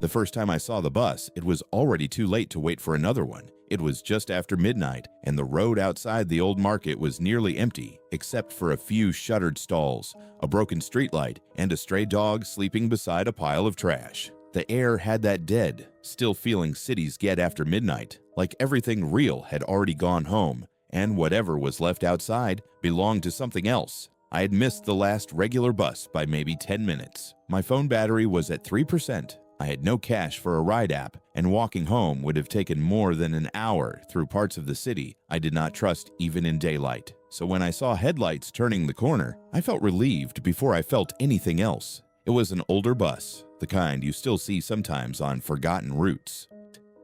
The first time I saw the bus, it was already too late to wait for another one. It was just after midnight, and the road outside the old market was nearly empty, except for a few shuttered stalls, a broken streetlight, and a stray dog sleeping beside a pile of trash. The air had that dead, still feeling cities get after midnight, like everything real had already gone home, and whatever was left outside belonged to something else. I had missed the last regular bus by maybe 10 minutes. My phone battery was at 3%. I had no cash for a ride app, and walking home would have taken more than an hour through parts of the city I did not trust even in daylight. So when I saw headlights turning the corner, I felt relieved before I felt anything else. It was an older bus, the kind you still see sometimes on forgotten routes.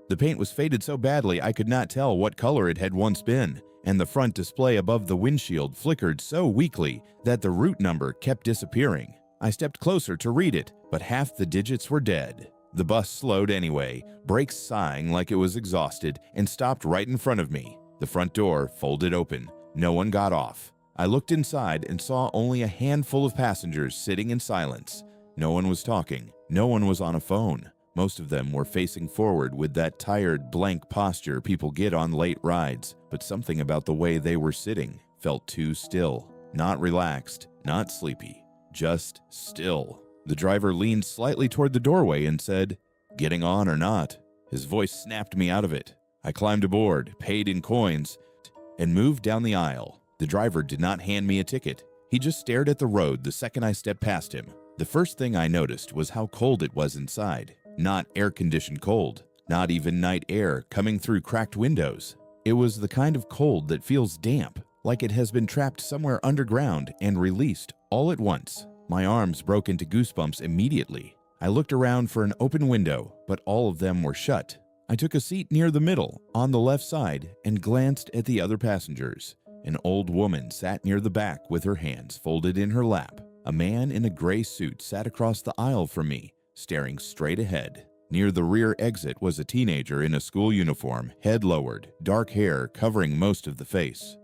The paint was faded so badly I could not tell what color it had once been, and the front display above the windshield flickered so weakly that the route number kept disappearing. I stepped closer to read it, but half the digits were dead. The bus slowed anyway, brakes sighing like it was exhausted, and stopped right in front of me. The front door folded open. No one got off. I looked inside and saw only a handful of passengers sitting in silence. No one was talking. No one was on a phone. Most of them were facing forward with that tired, blank posture people get on late rides, but something about the way they were sitting felt too still. Not relaxed, not sleepy, just still. The driver leaned slightly toward the doorway and said, "Getting on or not?" His voice snapped me out of it. I climbed aboard, paid in coins, and moved down the aisle. The driver did not hand me a ticket. He just stared at the road the second I stepped past him. The first thing I noticed was how cold it was inside. Not air-conditioned cold, not even night air coming through cracked windows. It was the kind of cold that feels damp, like it has been trapped somewhere underground and released all at once. My arms broke into goosebumps immediately. I looked around for an open window, but all of them were shut. I took a seat near the middle, on the left side, and glanced at the other passengers. An old woman sat near the back with her hands folded in her lap. A man in a gray suit sat across the aisle from me, staring straight ahead. Near the rear exit was a teenager in a school uniform, head lowered, dark hair covering most of the face.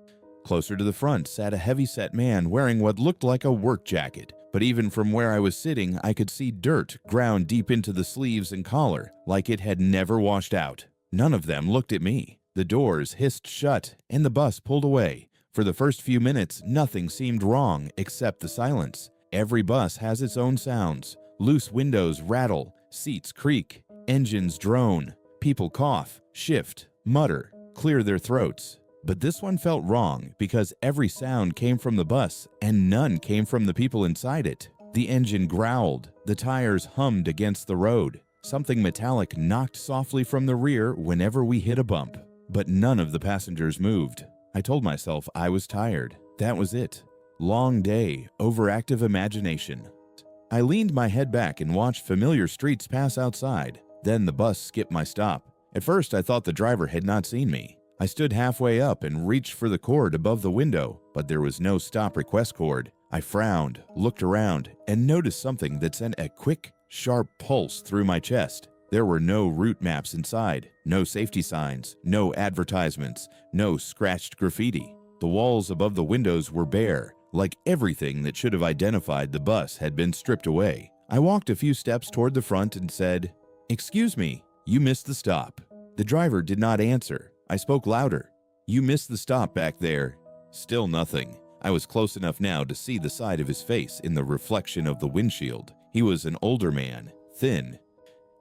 Closer to the front sat a heavy-set man wearing what looked like a work jacket, but even from where I was sitting, I could see dirt ground deep into the sleeves and collar, like it had never washed out. None of them looked at me. The doors hissed shut, and the bus pulled away. For the first few minutes, nothing seemed wrong except the silence. Every bus has its own sounds. Loose windows rattle, seats creak, engines drone, people cough, shift, mutter, clear their throats. But this one felt wrong because every sound came from the bus and none came from the people inside it. The engine growled, the tires hummed against the road. Something metallic knocked softly from the rear whenever we hit a bump. But none of the passengers moved. I told myself I was tired. That was it. Long day, overactive imagination. I leaned my head back and watched familiar streets pass outside. Then the bus skipped my stop. At first, I thought the driver had not seen me. I stood halfway up and reached for the cord above the window, but there was no stop request cord. I frowned, looked around, and noticed something that sent a quick, sharp pulse through my chest. There were no route maps inside, no safety signs, no advertisements, no scratched graffiti. The walls above the windows were bare, like everything that should have identified the bus had been stripped away. I walked a few steps toward the front and said, "Excuse me, you missed the stop." The driver did not answer. I spoke louder. "You missed the stop back there." Still nothing. I was close enough now to see the side of his face in the reflection of the windshield. He was an older man, thin,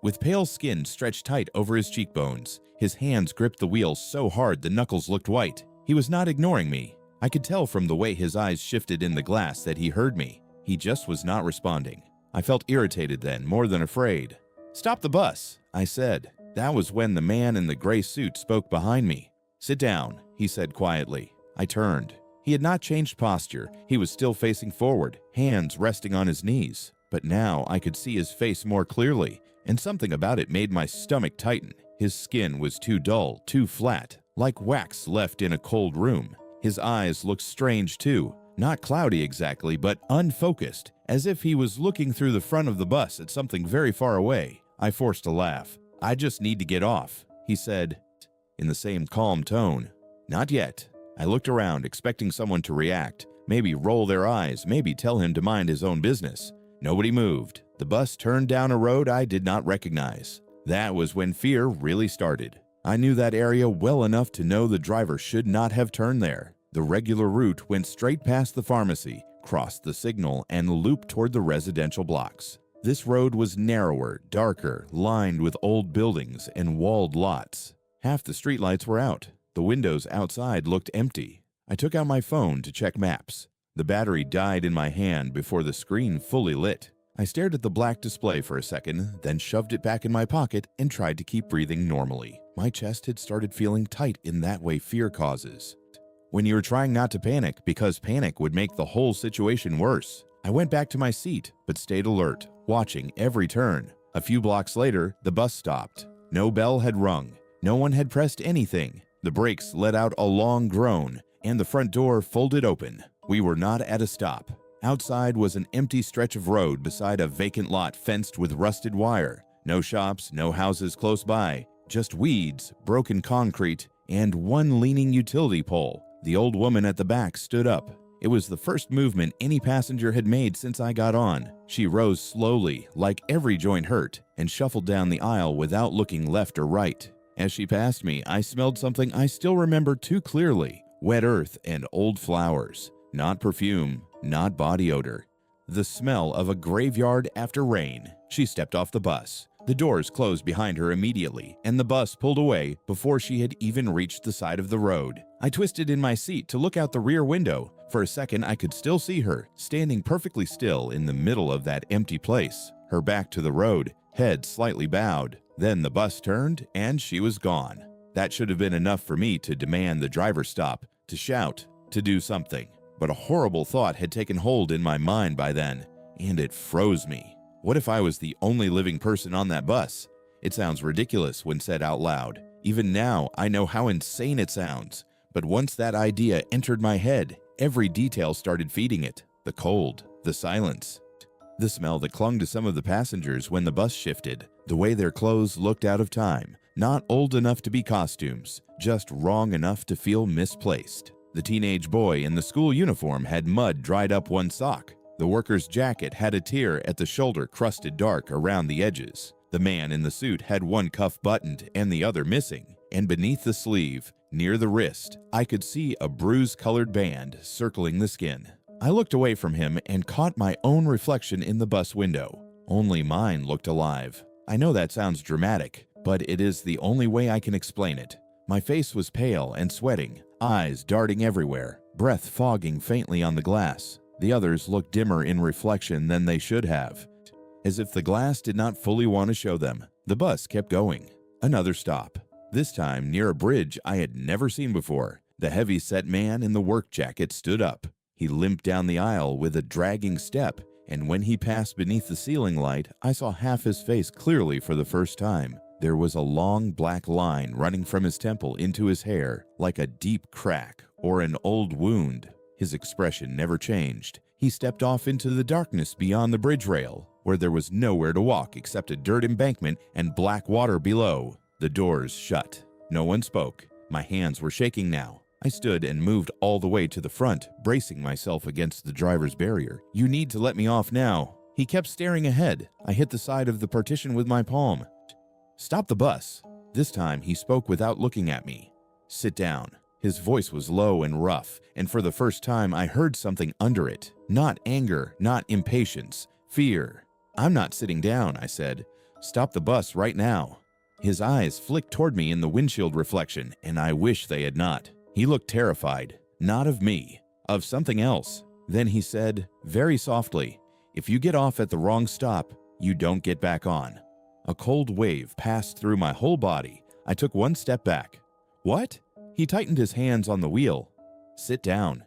with pale skin stretched tight over his cheekbones. His hands gripped the wheel so hard the knuckles looked white. He was not ignoring me. I could tell from the way his eyes shifted in the glass that he heard me. He just was not responding. I felt irritated then, more than afraid. "Stop the bus," I said. That was when the man in the gray suit spoke behind me. "Sit down," he said quietly. I turned. He had not changed posture. He was still facing forward, hands resting on his knees. But now I could see his face more clearly, and something about it made my stomach tighten. His skin was too dull, too flat, like wax left in a cold room. His eyes looked strange too, not cloudy exactly, but unfocused, as if he was looking through the front of the bus at something very far away. I forced a laugh. "I just need to get off," he said, in the same calm tone. "Not yet." I looked around, expecting someone to react, maybe roll their eyes, maybe tell him to mind his own business. Nobody moved. The bus turned down a road I did not recognize. That was when fear really started. I knew that area well enough to know the driver should not have turned there. The regular route went straight past the pharmacy, crossed the signal, and looped toward the residential blocks. This road was narrower, darker, lined with old buildings and walled lots. Half the streetlights were out. The windows outside looked empty. I took out my phone to check maps. The battery died in my hand before the screen fully lit. I stared at the black display for a second, then shoved it back in my pocket and tried to keep breathing normally. My chest had started feeling tight in that way fear causes. When you were trying not to panic because panic would make the whole situation worse. I went back to my seat, but stayed alert, watching every turn. A few blocks later, the bus stopped. No bell had rung. No one had pressed anything. The brakes let out a long groan, and the front door folded open. We were not at a stop. Outside was an empty stretch of road beside a vacant lot fenced with rusted wire. No shops, no houses close by, just weeds, broken concrete, and one leaning utility pole. The old woman at the back stood up. It was the first movement any passenger had made since I got on. She rose slowly, like every joint hurt, and shuffled down the aisle without looking left or right. As she passed me, I smelled something I still remember too clearly: wet earth and old flowers. Not perfume, not body odor. The smell of a graveyard after rain. She stepped off the bus. The doors closed behind her immediately, and the bus pulled away before she had even reached the side of the road. I twisted in my seat to look out the rear window. For a second, I could still see her, standing perfectly still in the middle of that empty place, her back to the road, head slightly bowed. Then the bus turned, and she was gone. That should have been enough for me to demand the driver stop, to shout, to do something. But a horrible thought had taken hold in my mind by then, and it froze me. What if I was the only living person on that bus? It sounds ridiculous when said out loud. Even now, I know how insane it sounds. But once that idea entered my head, every detail started feeding it. The cold, the silence, the smell that clung to some of the passengers when the bus shifted, the way their clothes looked out of time, not old enough to be costumes, just wrong enough to feel misplaced. The teenage boy in the school uniform had mud dried up one sock. The worker's jacket had a tear at the shoulder crusted dark around the edges. The man in the suit had one cuff buttoned and the other missing. And beneath the sleeve, near the wrist, I could see a bruise-colored band circling the skin. I looked away from him and caught my own reflection in the bus window. Only mine looked alive. I know that sounds dramatic, but it is the only way I can explain it. My face was pale and sweating, eyes darting everywhere, breath fogging faintly on the glass. The others looked dimmer in reflection than they should have, as if the glass did not fully want to show them. The bus kept going. Another stop. This time near a bridge I had never seen before. The heavy-set man in the work jacket stood up. He limped down the aisle with a dragging step, and when he passed beneath the ceiling light, I saw half his face clearly for the first time. There was a long black line running from his temple into his hair, like a deep crack or an old wound. His expression never changed. He stepped off into the darkness beyond the bridge rail, where there was nowhere to walk except a dirt embankment and black water below. The doors shut. No one spoke. My hands were shaking now. I stood and moved all the way to the front, bracing myself against the driver's barrier. "You need to let me off now." He kept staring ahead. I hit the side of the partition with my palm. "Stop the bus." This time he spoke without looking at me. "Sit down." His voice was low and rough, and for the first time I heard something under it. Not anger, not impatience, fear. "I'm not sitting down," I said. "Stop the bus right now." His eyes flicked toward me in the windshield reflection, and I wish they had not. He looked terrified, not of me, of something else. Then he said, very softly, "If you get off at the wrong stop, you don't get back on." A cold wave passed through my whole body. I took one step back. "What?" He tightened his hands on the wheel. "Sit down."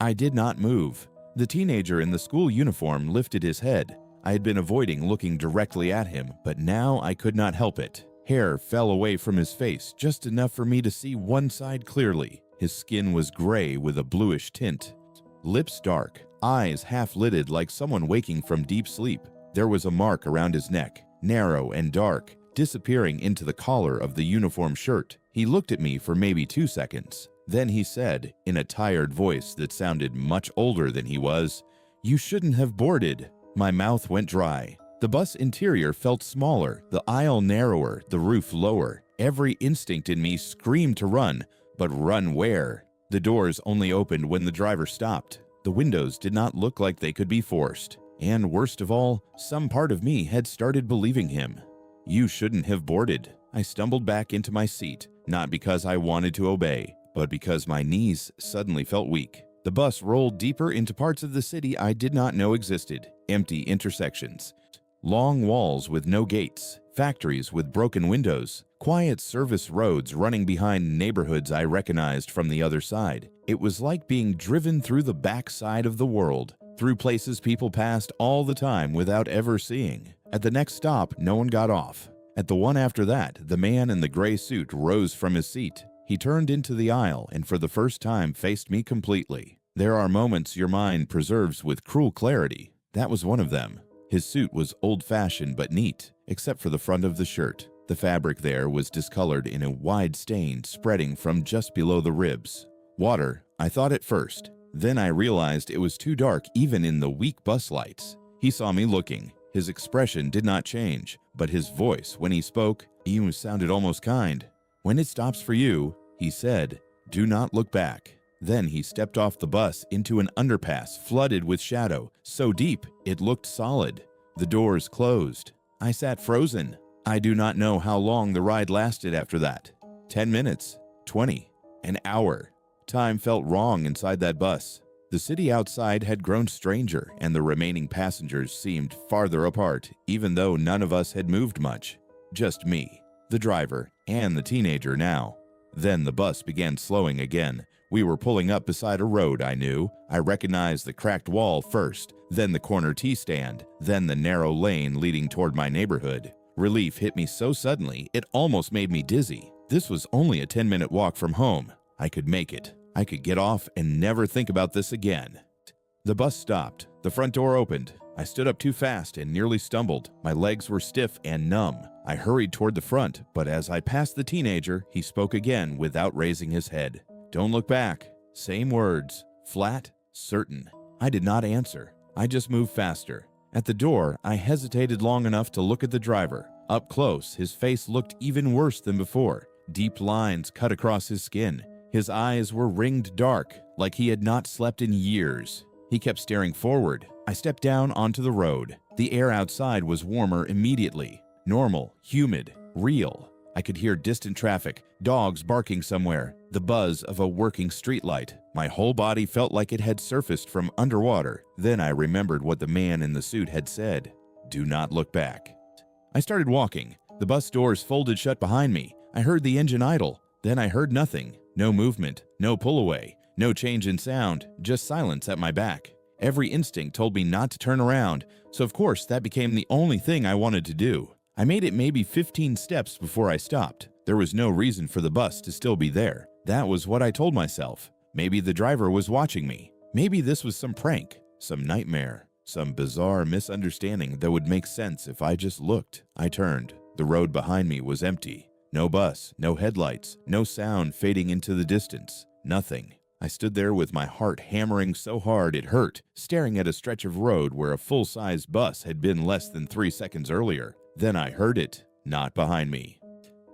I did not move. The teenager in the school uniform lifted his head. I had been avoiding looking directly at him, but now I could not help it. Hair fell away from his face, just enough for me to see one side clearly. His skin was gray with a bluish tint. Lips dark, eyes half-lidded like someone waking from deep sleep. There was a mark around his neck, narrow and dark, disappearing into the collar of the uniform shirt. He looked at me for maybe 2 seconds. Then he said, in a tired voice that sounded much older than he was, "You shouldn't have boarded." My mouth went dry. The bus interior felt smaller, the aisle narrower, the roof lower. Every instinct in me screamed to run, but run where? The doors only opened when the driver stopped. The windows did not look like they could be forced. And worst of all, some part of me had started believing him. You shouldn't have boarded. I stumbled back into my seat, not because I wanted to obey, but because my knees suddenly felt weak. The bus rolled deeper into parts of the city I did not know existed. Empty intersections, long walls with no gates, factories with broken windows, quiet service roads running behind neighborhoods I recognized from the other side. It was like being driven through the backside of the world, through places people passed all the time without ever seeing. At the next stop, no one got off. At the one after that, the man in the gray suit rose from his seat. He turned into the aisle and for the first time faced me completely. There are moments your mind preserves with cruel clarity. That was one of them. His suit was old-fashioned but neat, except for the front of the shirt. The fabric there was discolored in a wide stain spreading from just below the ribs. Water, I thought at first. Then I realized it was too dark even in the weak bus lights. He saw me looking. His expression did not change, but his voice, when he spoke, even sounded almost kind. "When it stops for you," he said, "do not look back." Then he stepped off the bus into an underpass flooded with shadow, so deep it looked solid. The doors closed. I sat frozen. I do not know how long the ride lasted after that. 10 minutes, 20, an hour. Time felt wrong inside that bus. The city outside had grown stranger, and the remaining passengers seemed farther apart, even though none of us had moved much. Just me, the driver, and the teenager now. Then the bus began slowing again. We were pulling up beside a road I knew. I recognized the cracked wall first, then the corner T-stand, then the narrow lane leading toward my neighborhood. Relief hit me so suddenly, it almost made me dizzy. This was only a 10-minute walk from home. I could make it. I could get off and never think about this again. The bus stopped. The front door opened. I stood up too fast and nearly stumbled. My legs were stiff and numb. I hurried toward the front, but as I passed the teenager, he spoke again without raising his head. "Don't look back." Same words. Flat, certain. I did not answer. I just moved faster. At the door, I hesitated long enough to look at the driver. Up close, his face looked even worse than before. Deep lines cut across his skin. His eyes were ringed dark, like he had not slept in years. He kept staring forward. I stepped down onto the road. The air outside was warmer immediately. Normal, humid, real. I could hear distant traffic, dogs barking somewhere, the buzz of a working streetlight. My whole body felt like it had surfaced from underwater. Then I remembered what the man in the suit had said. "Do not look back." I started walking. The bus doors folded shut behind me. I heard the engine idle. Then I heard nothing. No movement, no pull away, no change in sound, just silence at my back. Every instinct told me not to turn around, so of course that became the only thing I wanted to do. I made it maybe 15 steps before I stopped. There was no reason for the bus to still be there. That was what I told myself. Maybe the driver was watching me. Maybe this was some prank, some nightmare, some bizarre misunderstanding that would make sense if I just looked. I turned. The road behind me was empty. No bus, no headlights, no sound fading into the distance. Nothing. I stood there with my heart hammering so hard it hurt, staring at a stretch of road where a full-size bus had been less than 3 seconds earlier. Then I heard it, not behind me.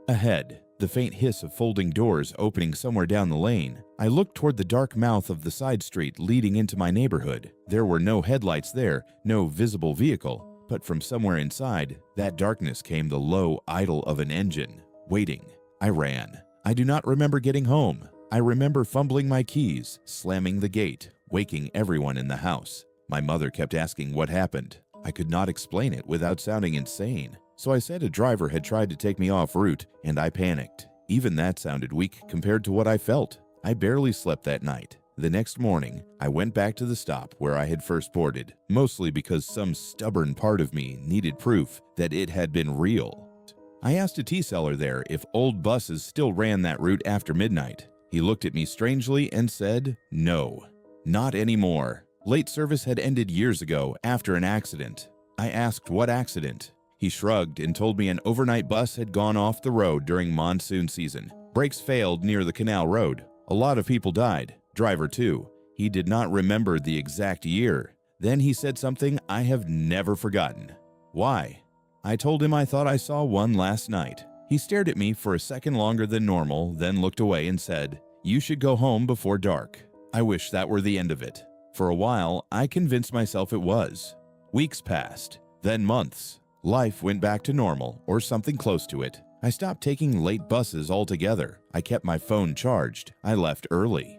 Ahead, the faint hiss of folding doors opening somewhere down the lane. I looked toward the dark mouth of the side street leading into my neighborhood. There were no headlights there, no visible vehicle, but from somewhere inside, that darkness came the low idle of an engine. Waiting. I ran. I do not remember getting home. I remember fumbling my keys, slamming the gate, waking everyone in the house. My mother kept asking what happened. I could not explain it without sounding insane, so I said a driver had tried to take me off route, and I panicked. Even that sounded weak compared to what I felt. I barely slept that night. The next morning, I went back to the stop where I had first boarded, mostly because some stubborn part of me needed proof that it had been real. I asked a tea seller there if old buses still ran that route after midnight. He looked at me strangely and said, "No, not anymore. Late service had ended years ago after an accident." I asked what accident. He shrugged and told me an overnight bus had gone off the road during monsoon season. Brakes failed near the canal road. A lot of people died, driver too. He did not remember the exact year. Then he said something I have never forgotten. Why? I told him I thought I saw one last night. He stared at me for a second longer than normal, then looked away and said, "You should go home before dark." I wish that were the end of it. For a while, I convinced myself it was. Weeks passed, then months. Life went back to normal, or something close to it. I stopped taking late buses altogether. I kept my phone charged. I left early.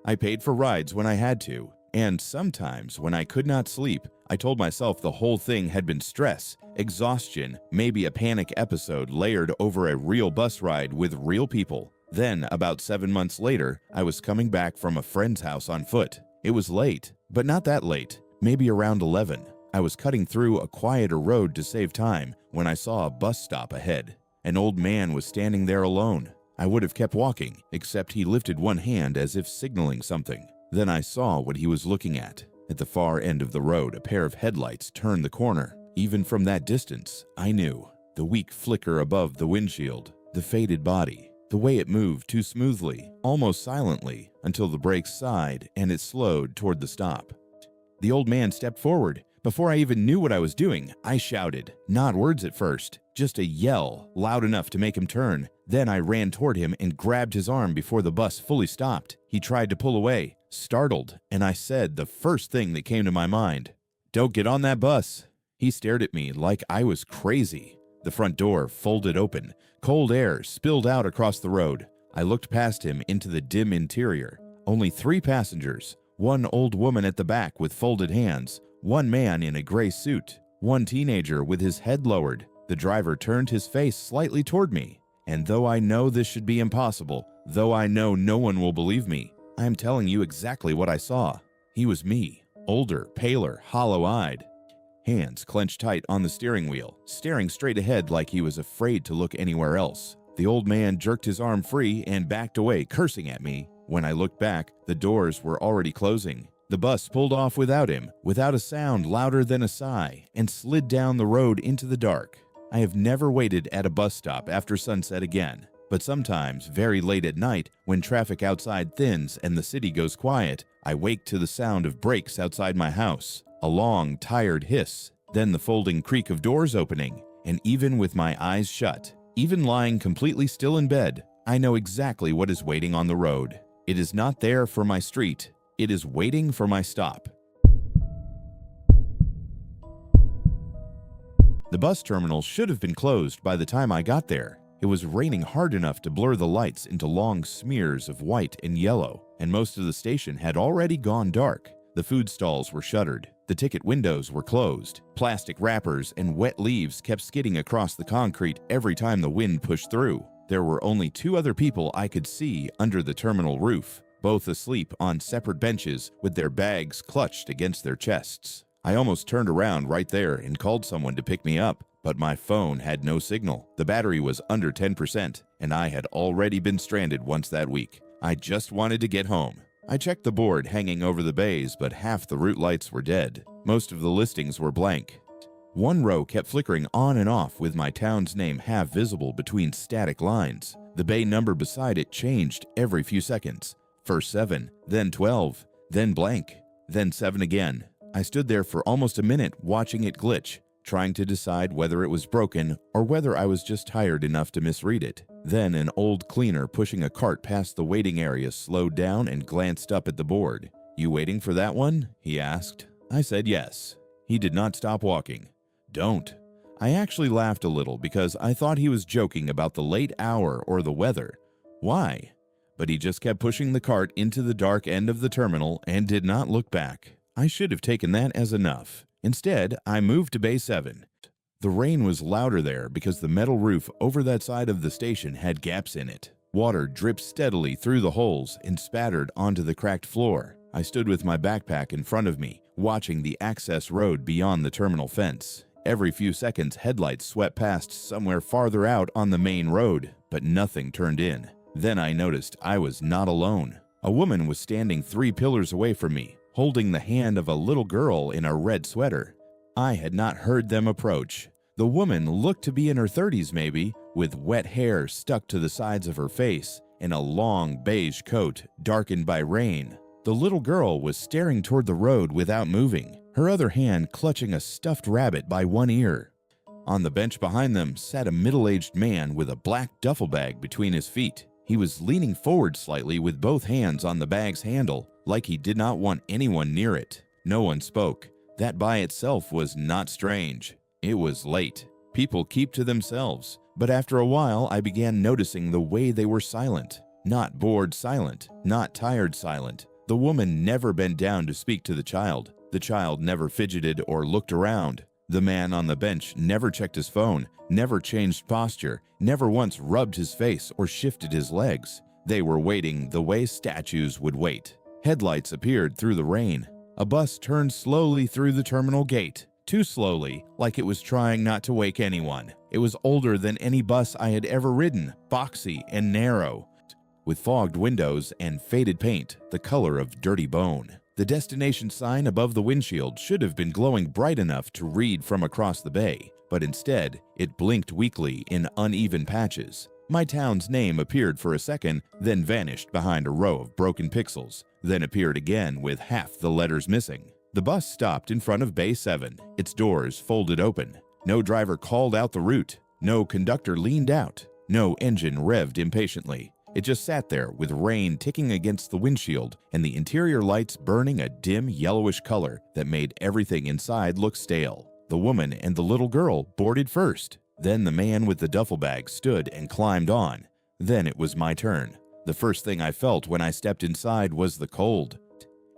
I paid for rides when I had to. And sometimes, when I could not sleep, I told myself the whole thing had been stress, exhaustion, maybe a panic episode layered over a real bus ride with real people. Then, about 7 months later, I was coming back from a friend's house on foot. It was late, but not that late, maybe around 11. I was cutting through a quieter road to save time when I saw a bus stop ahead. An old man was standing there alone. I would have kept walking, except he lifted one hand as if signaling something. Then I saw what he was looking at. At the far end of the road, a pair of headlights turned the corner. Even from that distance, I knew. The weak flicker above the windshield, the faded body, the way it moved too smoothly, almost silently, until the brakes sighed and it slowed toward the stop. The old man stepped forward. Before I even knew what I was doing, I shouted, not words at first, just a yell, loud enough to make him turn. Then I ran toward him and grabbed his arm before the bus fully stopped. He tried to pull away, startled, and I said the first thing that came to my mind, "Don't get on that bus." He stared at me like I was crazy. The front door folded open. Cold air spilled out across the road. I looked past him into the dim interior. Only 3 passengers, one old woman at the back with folded hands, one man in a gray suit, one teenager with his head lowered. The driver turned his face slightly toward me. And though I know this should be impossible, though I know no one will believe me, I am telling you exactly what I saw. He was me, older, paler, hollow-eyed. Hands clenched tight on the steering wheel, staring straight ahead like he was afraid to look anywhere else. The old man jerked his arm free and backed away, cursing at me. When I looked back, the doors were already closing. The bus pulled off without him, without a sound louder than a sigh, and slid down the road into the dark. I have never waited at a bus stop after sunset again, but sometimes, very late at night, when traffic outside thins and the city goes quiet, I wake to the sound of brakes outside my house, a long, tired hiss, then the folding creak of doors opening, and even with my eyes shut, even lying completely still in bed, I know exactly what is waiting on the road. It is not there for my street. It is waiting for my stop. The bus terminal should have been closed by the time I got there. It was raining hard enough to blur the lights into long smears of white and yellow, and most of the station had already gone dark. The food stalls were shuttered. The ticket windows were closed. Plastic wrappers and wet leaves kept skidding across the concrete every time the wind pushed through. There were only 2 other people I could see under the terminal roof, both asleep on separate benches with their bags clutched against their chests. I almost turned around right there and called someone to pick me up, but my phone had no signal. The battery was under 10%, and I had already been stranded once that week. I just wanted to get home. I checked the board hanging over the bays, but half the route lights were dead. Most of the listings were blank. One row kept flickering on and off with my town's name half visible between static lines. The bay number beside it changed every few seconds. First 7, then 12, then blank, then 7 again. I stood there for almost a minute watching it glitch, trying to decide whether it was broken or whether I was just tired enough to misread it. Then an old cleaner pushing a cart past the waiting area slowed down and glanced up at the board. "You waiting for that one?" he asked. I said yes. He did not stop walking. "Don't." I actually laughed a little because I thought he was joking about the late hour or the weather. Why? But he just kept pushing the cart into the dark end of the terminal and did not look back. I should have taken that as enough. Instead, I moved to Bay 7. The rain was louder there because the metal roof over that side of the station had gaps in it. Water dripped steadily through the holes and spattered onto the cracked floor. I stood with my backpack in front of me, watching the access road beyond the terminal fence. Every few seconds, headlights swept past somewhere farther out on the main road, but nothing turned in. Then I noticed I was not alone. A woman was standing 3 pillars away from me, holding the hand of a little girl in a red sweater. I had not heard them approach. The woman looked to be in her 30s maybe, with wet hair stuck to the sides of her face and a long beige coat darkened by rain. The little girl was staring toward the road without moving, her other hand clutching a stuffed rabbit by one ear. On the bench behind them sat a middle-aged man with a black duffel bag between his feet. He was leaning forward slightly with both hands on the bag's handle, like he did not want anyone near it. No one spoke. That by itself was not strange. It was late. People keep to themselves. But after a while, I began noticing the way they were silent. Not bored silent, not tired silent. The woman never bent down to speak to the child. The child never fidgeted or looked around. The man on the bench never checked his phone, never changed posture, never once rubbed his face or shifted his legs. They were waiting the way statues would wait. Headlights appeared through the rain. A bus turned slowly through the terminal gate. Too slowly, like it was trying not to wake anyone. It was older than any bus I had ever ridden, boxy and narrow, with fogged windows and faded paint, the color of dirty bone. The destination sign above the windshield should have been glowing bright enough to read from across the bay, but instead, it blinked weakly in uneven patches. My town's name appeared for a second, then vanished behind a row of broken pixels, then appeared again with half the letters missing. The bus stopped in front of Bay 7, its doors folded open. No driver called out the route. No conductor leaned out. No engine revved impatiently. It just sat there with rain ticking against the windshield and the interior lights burning a dim yellowish color that made everything inside look stale. The woman and the little girl boarded first. Then the man with the duffel bag stood and climbed on. Then it was my turn. The first thing I felt when I stepped inside was the cold.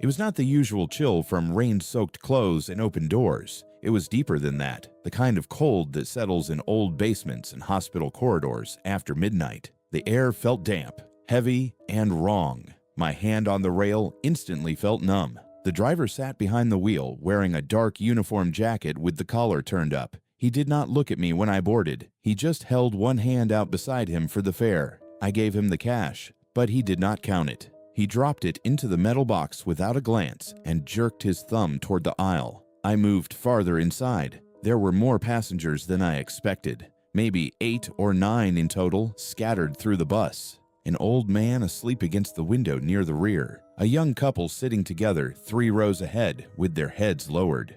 It was not the usual chill from rain-soaked clothes and open doors. It was deeper than that, the kind of cold that settles in old basements and hospital corridors after midnight. The air felt damp, heavy, and wrong. My hand on the rail instantly felt numb. The driver sat behind the wheel, wearing a dark uniform jacket with the collar turned up. He did not look at me when I boarded. He just held one hand out beside him for the fare. I gave him the cash, but he did not count it. He dropped it into the metal box without a glance and jerked his thumb toward the aisle. I moved farther inside. There were more passengers than I expected. Maybe 8 or 9 in total, scattered through the bus. An old man asleep against the window near the rear. A young couple sitting together 3 rows ahead with their heads lowered.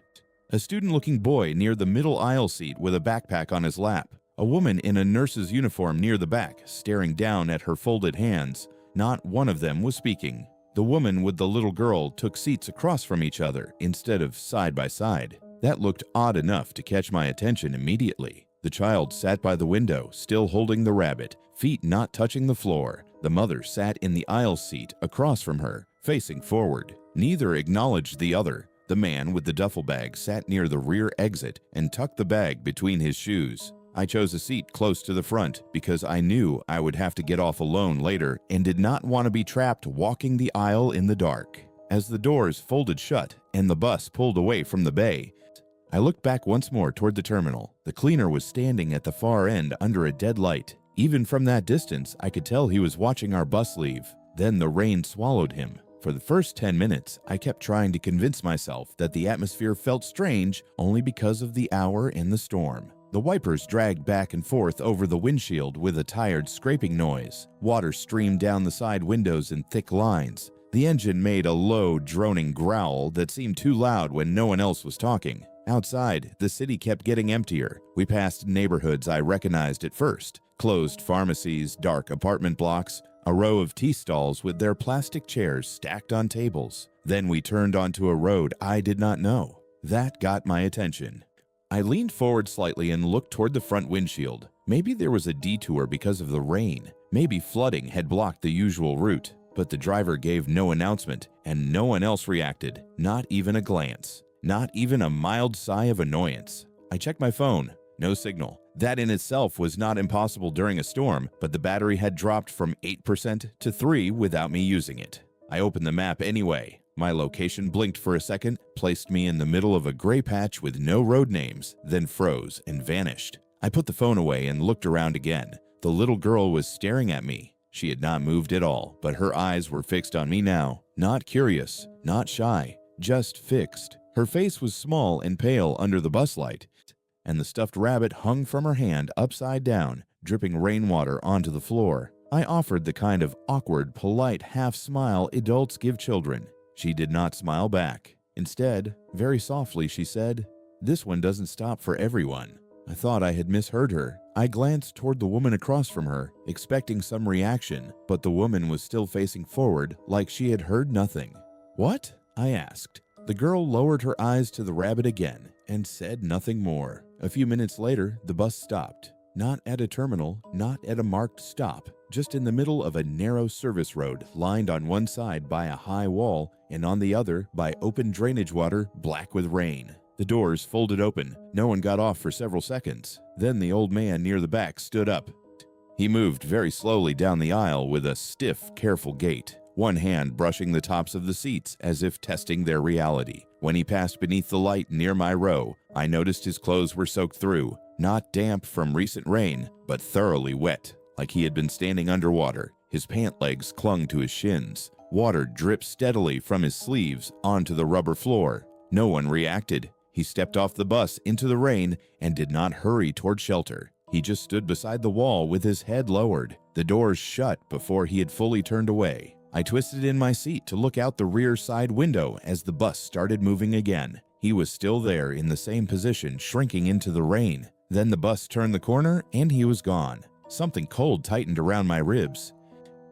A student-looking boy near the middle aisle seat with a backpack on his lap. A woman in a nurse's uniform near the back, staring down at her folded hands. Not one of them was speaking. The woman with the little girl took seats across from each other instead of side by side. That looked odd enough to catch my attention immediately. The child sat by the window, still holding the rabbit, feet not touching the floor. The mother sat in the aisle seat across from her, facing forward. Neither acknowledged the other. The man with the duffel bag sat near the rear exit and tucked the bag between his shoes. I chose a seat close to the front because I knew I would have to get off alone later and did not want to be trapped walking the aisle in the dark. As the doors folded shut and the bus pulled away from the bay, I looked back once more toward the terminal. The cleaner was standing at the far end under a dead light. Even from that distance, I could tell he was watching our bus leave. Then the rain swallowed him. For the first 10 minutes, I kept trying to convince myself that the atmosphere felt strange only because of the hour and the storm. The wipers dragged back and forth over the windshield with a tired scraping noise. Water streamed down the side windows in thick lines. The engine made a low, droning growl that seemed too loud when no one else was talking. Outside, the city kept getting emptier. We passed neighborhoods I recognized at first. Closed pharmacies, dark apartment blocks, a row of tea stalls with their plastic chairs stacked on tables. Then we turned onto a road I did not know. That got my attention. I leaned forward slightly and looked toward the front windshield. Maybe there was a detour because of the rain. Maybe flooding had blocked the usual route. But the driver gave no announcement, and no one else reacted, not even a glance. Not even a mild sigh of annoyance. I checked my phone. No signal. That in itself was not impossible during a storm, but the battery had dropped from 8% to 3% without me using it. I opened the map anyway. My location blinked for a second, placed me in the middle of a gray patch with no road names, then froze and vanished. I put the phone away and looked around again. The little girl was staring at me. She had not moved at all, but her eyes were fixed on me now. Not curious, not shy, just fixed. Her face was small and pale under the bus light, and the stuffed rabbit hung from her hand upside down, dripping rainwater onto the floor. I offered the kind of awkward, polite half-smile adults give children. She did not smile back. Instead, very softly she said, "This one doesn't stop for everyone." I thought I had misheard her. I glanced toward the woman across from her, expecting some reaction, but the woman was still facing forward like she had heard nothing. "What?" I asked. The girl lowered her eyes to the rabbit again and said nothing more. A few minutes later, the bus stopped. Not at a terminal, not at a marked stop, just in the middle of a narrow service road lined on one side by a high wall and on the other by open drainage water black with rain. The doors folded open. No one got off for several seconds. Then the old man near the back stood up. He moved very slowly down the aisle with a stiff, careful gait, one hand brushing the tops of the seats as if testing their reality. When he passed beneath the light near my row, I noticed his clothes were soaked through, not damp from recent rain, but thoroughly wet, like he had been standing underwater. His pant legs clung to his shins. Water dripped steadily from his sleeves onto the rubber floor. No one reacted. He stepped off the bus into the rain and did not hurry toward shelter. He just stood beside the wall with his head lowered. The doors shut before he had fully turned away. I twisted in my seat to look out the rear side window as the bus started moving again. He was still there in the same position, shrinking into the rain. Then the bus turned the corner and he was gone. Something cold tightened around my ribs.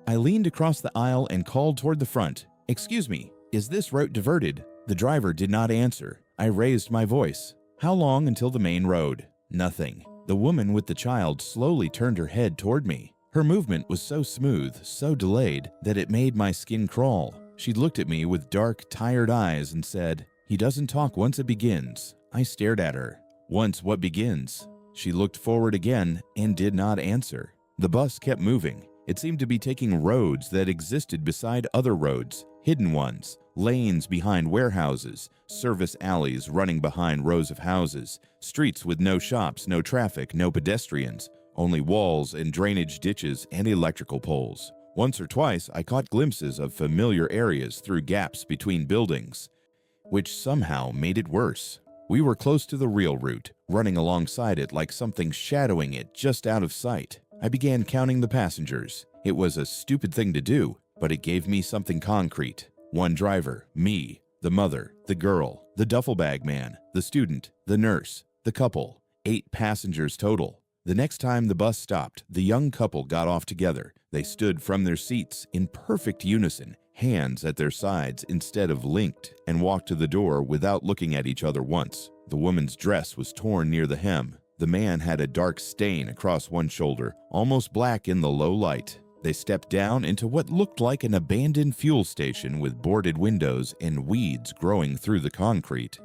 I leaned across the aisle and called toward the front. "Excuse me, is this route diverted?" The driver did not answer. I raised my voice. "How long until the main road?" Nothing. The woman with the child slowly turned her head toward me. Her movement was so smooth, so delayed, that it made my skin crawl. She looked at me with dark, tired eyes and said, "He doesn't talk once it begins." I stared at her. "Once what begins?" She looked forward again and did not answer. The bus kept moving. It seemed to be taking roads that existed beside other roads, hidden ones, lanes behind warehouses, service alleys running behind rows of houses, streets with no shops, no traffic, no pedestrians, only walls and drainage ditches and electrical poles. Once or twice, I caught glimpses of familiar areas through gaps between buildings, which somehow made it worse. We were close to the real route, running alongside it like something shadowing it just out of sight. I began counting the passengers. It was a stupid thing to do, but it gave me something concrete. One driver, me, the mother, the girl, the duffel bag man, the student, the nurse, the couple. 8 passengers total. The next time the bus stopped, the young couple got off together. They stood from their seats in perfect unison, hands at their sides instead of linked, and walked to the door without looking at each other once. The woman's dress was torn near the hem. The man had a dark stain across one shoulder, almost black in the low light. They stepped down into what looked like an abandoned fuel station with boarded windows and weeds growing through the concrete.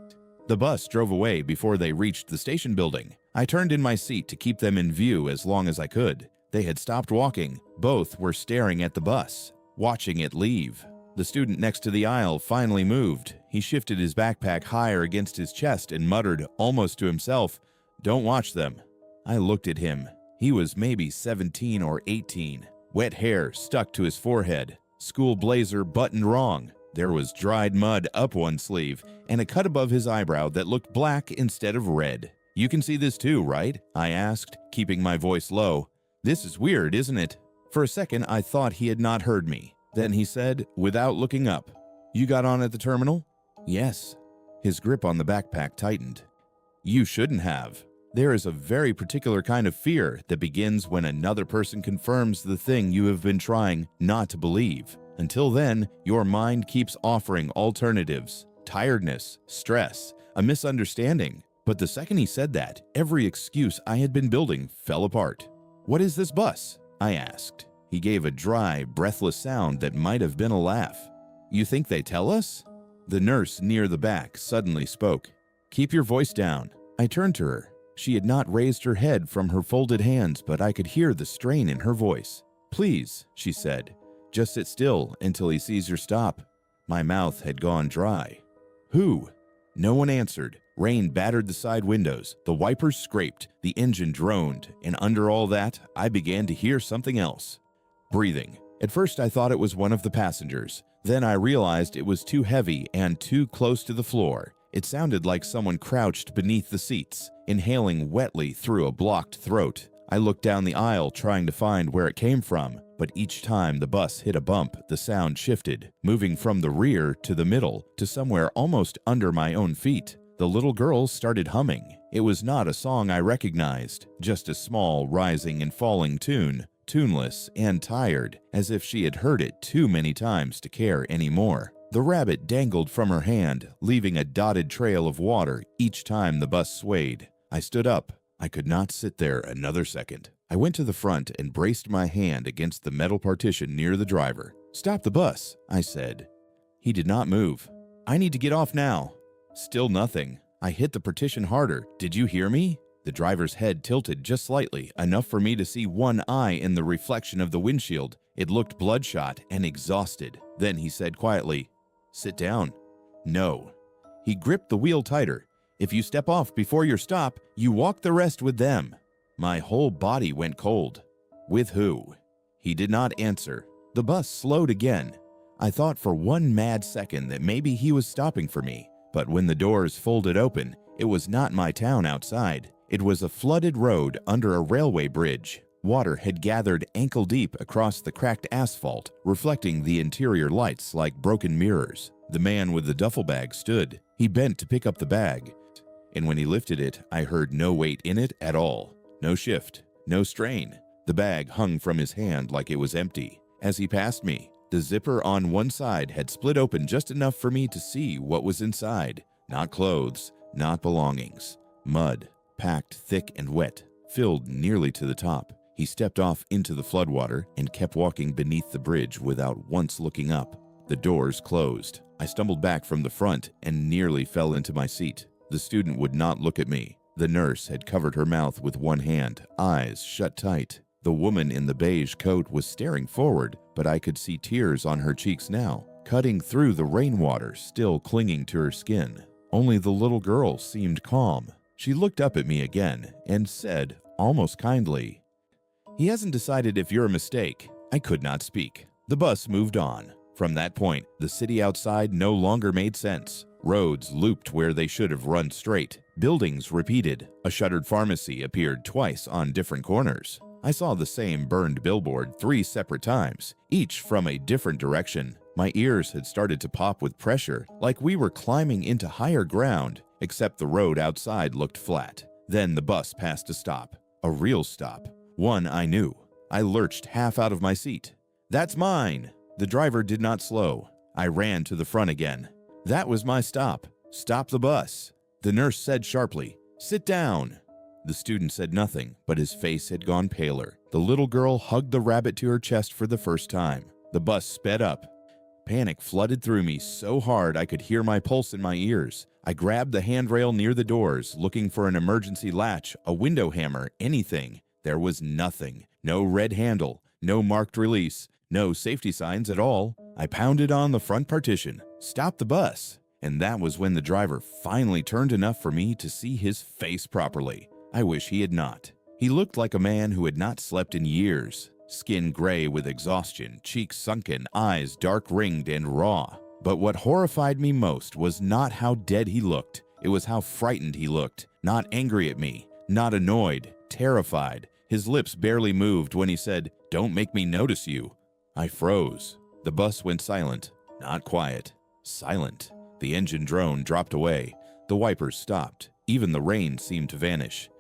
The bus drove away before they reached the station building. I turned in my seat to keep them in view as long as I could. They had stopped walking. Both were staring at the bus, watching it leave. The student next to the aisle finally moved. He shifted his backpack higher against his chest and muttered, almost to himself, "Don't watch them." I looked at him. He was maybe 17 or 18. Wet hair stuck to his forehead. School blazer buttoned wrong. There was dried mud up one sleeve and a cut above his eyebrow that looked black instead of red. "You can see this too, right?" I asked, keeping my voice low. "This is weird, isn't it?" For a second, I thought he had not heard me. Then he said, without looking up, "You got on at the terminal?" "Yes." His grip on the backpack tightened. "You shouldn't have. There is a very particular kind of fear that begins when another person confirms the thing you have been trying not to believe. Until then, your mind keeps offering alternatives, tiredness, stress, a misunderstanding. But the second he said that, every excuse I had been building fell apart. "What is this bus?" I asked. He gave a dry, breathless sound that might have been a laugh. "You think they tell us?" The nurse near the back suddenly spoke. "Keep your voice down." I turned to her. She had not raised her head from her folded hands, but I could hear the strain in her voice. "Please," she said, "just sit still until he sees your stop." My mouth had gone dry. "Who?" No one answered. Rain battered the side windows. The wipers scraped. The engine droned. And under all that, I began to hear something else. Breathing. At first, I thought it was one of the passengers. Then I realized it was too heavy and too close to the floor. It sounded like someone crouched beneath the seats, inhaling wetly through a blocked throat. I looked down the aisle trying to find where it came from, but each time the bus hit a bump, the sound shifted, moving from the rear to the middle to somewhere almost under my own feet. The little girl started humming. It was not a song I recognized, just a small rising and falling tune, tuneless and tired, as if she had heard it too many times to care anymore. The rabbit dangled from her hand, leaving a dotted trail of water each time the bus swayed. I stood up. I could not sit there another second. I went to the front and braced my hand against the metal partition near the driver. "Stop the bus," I said. He did not move. "I need to get off now." Still nothing. I hit the partition harder. "Did you hear me?" The driver's head tilted just slightly, enough for me to see one eye in the reflection of the windshield. It looked bloodshot and exhausted. Then he said quietly, "Sit down." "No." He gripped the wheel tighter. "If you step off before your stop, you walk the rest with them." My whole body went cold. "With who?" He did not answer. The bus slowed again. I thought for one mad second that maybe he was stopping for me. But when the doors folded open, it was not my town outside. It was a flooded road under a railway bridge. Water had gathered ankle-deep across the cracked asphalt, reflecting the interior lights like broken mirrors. The man with the duffel bag stood. He bent to pick up the bag, and when he lifted it, I heard no weight in it at all. No shift, no strain. The bag hung from his hand like it was empty. As he passed me, the zipper on one side had split open just enough for me to see what was inside. Not clothes, not belongings. Mud, packed thick and wet, filled nearly to the top. He stepped off into the floodwater and kept walking beneath the bridge without once looking up. The doors closed. I stumbled back from the front and nearly fell into my seat. The student would not look at me. The nurse had covered her mouth with one hand, eyes shut tight. The woman in the beige coat was staring forward, but I could see tears on her cheeks now, cutting through the rainwater still clinging to her skin. Only the little girl seemed calm. She looked up at me again and said, almost kindly, "He hasn't decided if you're a mistake." I could not speak. The bus moved on. From that point, the city outside no longer made sense. Roads looped where they should have run straight. Buildings repeated. A shuttered pharmacy appeared twice on different corners. I saw the same burned billboard 3 separate times, each from a different direction. My ears had started to pop with pressure, like we were climbing into higher ground, except the road outside looked flat. Then the bus passed a stop. A real stop. One I knew. I lurched half out of my seat. "That's mine!" The driver did not slow. I ran to the front again. That was my stop. Stop the bus. The nurse said sharply, "Sit down." The student said nothing, but his face had gone paler. The little girl hugged the rabbit to her chest for the first time. The bus sped up. Panic flooded through me so hard I could hear my pulse in my ears. I grabbed the handrail near the doors, looking for an emergency latch, a window hammer, anything. There was nothing. No red handle, no marked release, no safety signs at all. I pounded on the front partition. "Stop the bus." And that was when the driver finally turned enough for me to see his face properly. I wish he had not. He looked like a man who had not slept in years. Skin gray with exhaustion, cheeks sunken, eyes dark-ringed and raw. But what horrified me most was not how dead he looked. It was how frightened he looked. Not angry at me, not annoyed, terrified. His lips barely moved when he said, "Don't make me notice you." I froze. The bus went silent. Not quiet. Silent. The engine drone dropped away. The wipers stopped. Even the rain seemed to vanish.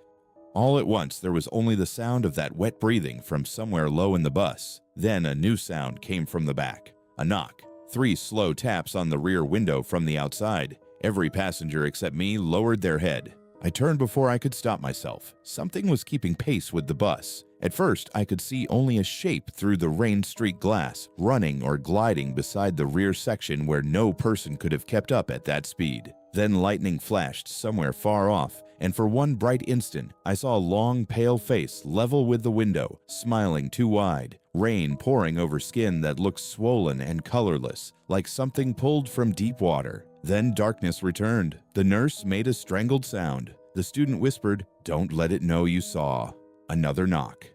All at once, there was only the sound of that wet breathing from somewhere low in the bus. Then a new sound came from the back. A knock. 3 slow taps on the rear window from the outside. Every passenger except me lowered their head. I turned before I could stop myself. Something was keeping pace with the bus. At first, I could see only a shape through the rain-streaked glass, running or gliding beside the rear section where no person could have kept up at that speed. Then lightning flashed somewhere far off, and for one bright instant, I saw a long, pale face level with the window, smiling too wide, rain pouring over skin that looked swollen and colorless, like something pulled from deep water. Then darkness returned. The nurse made a strangled sound. The student whispered, "Don't let it know you saw." Another knock.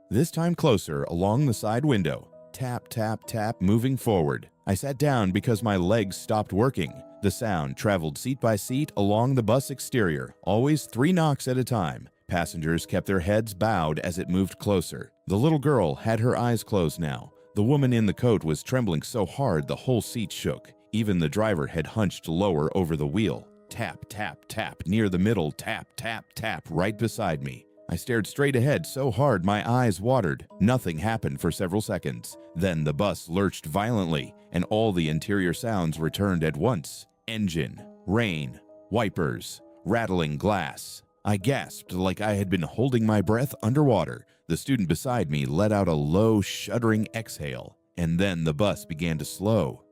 This time closer, along the side window. Tap, tap, tap, moving forward. I sat down because my legs stopped working. The sound traveled seat by seat along the bus exterior, always 3 knocks at a time. Passengers kept their heads bowed as it moved closer. The little girl had her eyes closed now. The woman in the coat was trembling so hard the whole seat shook. Even the driver had hunched lower over the wheel. Tap, tap, tap, near the middle, tap, tap, tap, right beside me. I stared straight ahead so hard my eyes watered. Nothing happened for several seconds. Then the bus lurched violently, and all the interior sounds returned at once. Engine, rain, wipers, rattling glass. I gasped like I had been holding my breath underwater. The student beside me let out a low, shuddering exhale, and then the bus began to slow.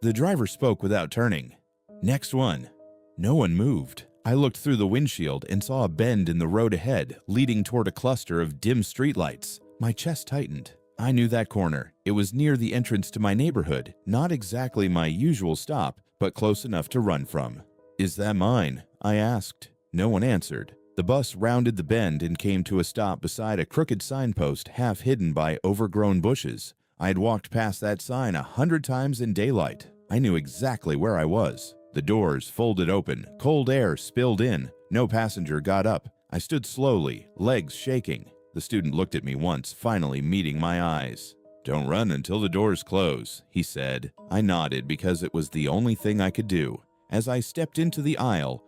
The driver spoke without turning. "Next one." No one moved. I looked through the windshield and saw a bend in the road ahead, leading toward a cluster of dim streetlights. My chest tightened. I knew that corner. It was near the entrance to my neighborhood, not exactly my usual stop, but close enough to run from. "Is that mine?" I asked. No one answered. The bus rounded the bend and came to a stop beside a crooked signpost half hidden by overgrown bushes. I had walked past that sign 100 times in daylight. I knew exactly where I was. The doors folded open, cold air spilled in. No passenger got up. I stood slowly, legs shaking. The student looked at me once, finally meeting my eyes. "Don't run until the doors close," he said. I nodded because it was the only thing I could do. As I stepped into the aisle,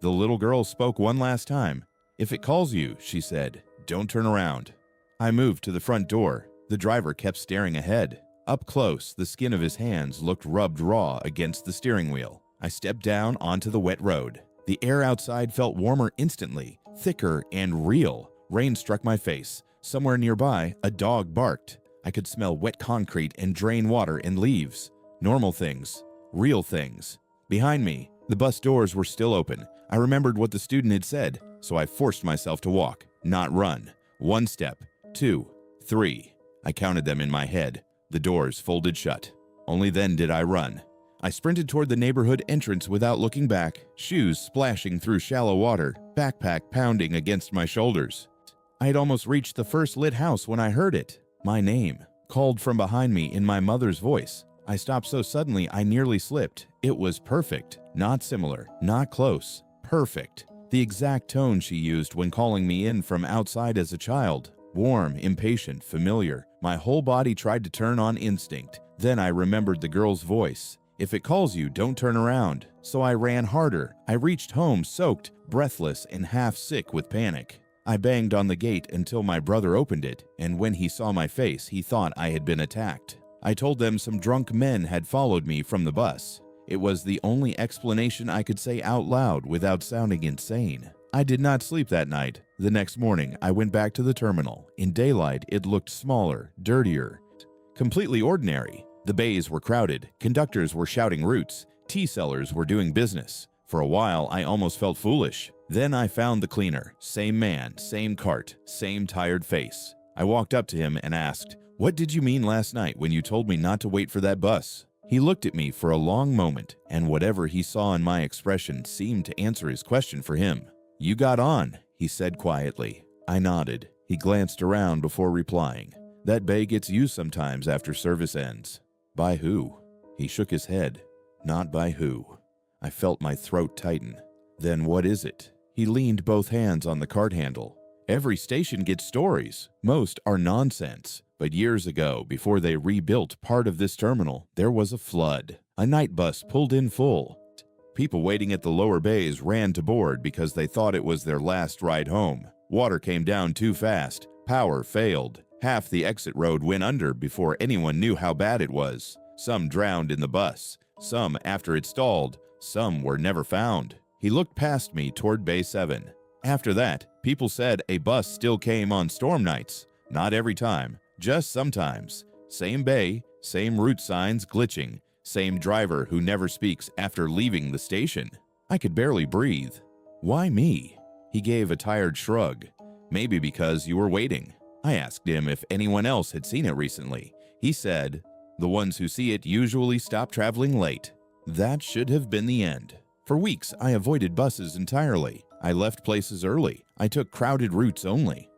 the little girl spoke one last time. "If it calls you," she said, "don't turn around." I moved to the front door. The driver kept staring ahead. Up close, the skin of his hands looked rubbed raw against the steering wheel. I stepped down onto the wet road. The air outside felt warmer instantly, thicker and real. Rain struck my face. Somewhere nearby, a dog barked. I could smell wet concrete and drain water and leaves. Normal things. Real things. Behind me, the bus doors were still open. I remembered what the student had said, so I forced myself to walk, not run. 1 step, 2, 3. I counted them in my head. The doors folded shut. Only then did I run. I sprinted toward the neighborhood entrance without looking back, shoes splashing through shallow water, backpack pounding against my shoulders. I had almost reached the first lit house when I heard it. My name, called from behind me in my mother's voice. I stopped so suddenly I nearly slipped. It was perfect. Not similar, not close. Perfect. The exact tone she used when calling me in from outside as a child. Warm, impatient, familiar. My whole body tried to turn on instinct. Then I remembered the girl's voice. "If it calls you, don't turn around." So I ran harder. I reached home soaked, breathless, and half sick with panic. I banged on the gate until my brother opened it, and when he saw my face, he thought I had been attacked. I told them some drunk men had followed me from the bus. It was the only explanation I could say out loud without sounding insane. I did not sleep that night. The next morning, I went back to the terminal. In daylight, it looked smaller, dirtier, completely ordinary. The bays were crowded, conductors were shouting routes, tea sellers were doing business. For a while, I almost felt foolish. Then I found the cleaner. Same man, same cart, same tired face. I walked up to him and asked, "What did you mean last night when you told me not to wait for that bus?" He looked at me for a long moment, and whatever he saw in my expression seemed to answer his question for him. "You got on," he said quietly. I nodded. He glanced around before replying. "That bay gets used sometimes after service ends." "By who?" He shook his head. "Not by who." I felt my throat tighten. "Then what is it?" He leaned both hands on the cart handle. "Every station gets stories. Most are nonsense. But years ago, before they rebuilt part of this terminal, there was a flood. A night bus pulled in full. People waiting at the lower bays ran to board because they thought it was their last ride home. Water came down too fast. Power failed. Half the exit road went under before anyone knew how bad it was. Some drowned in the bus. Some after it stalled. Some were never found." He looked past me toward Bay 7. "After that, people said a bus still came on storm nights. Not every time, just sometimes. Same bay, same route signs glitching, same driver who never speaks after leaving the station." I could barely breathe. "Why me?" He gave a tired shrug. "Maybe because you were waiting." I asked him if anyone else had seen it recently. He said, "The ones who see it usually stop traveling late." That should have been the end. For weeks, I avoided buses entirely. I left places early. I took crowded routes only.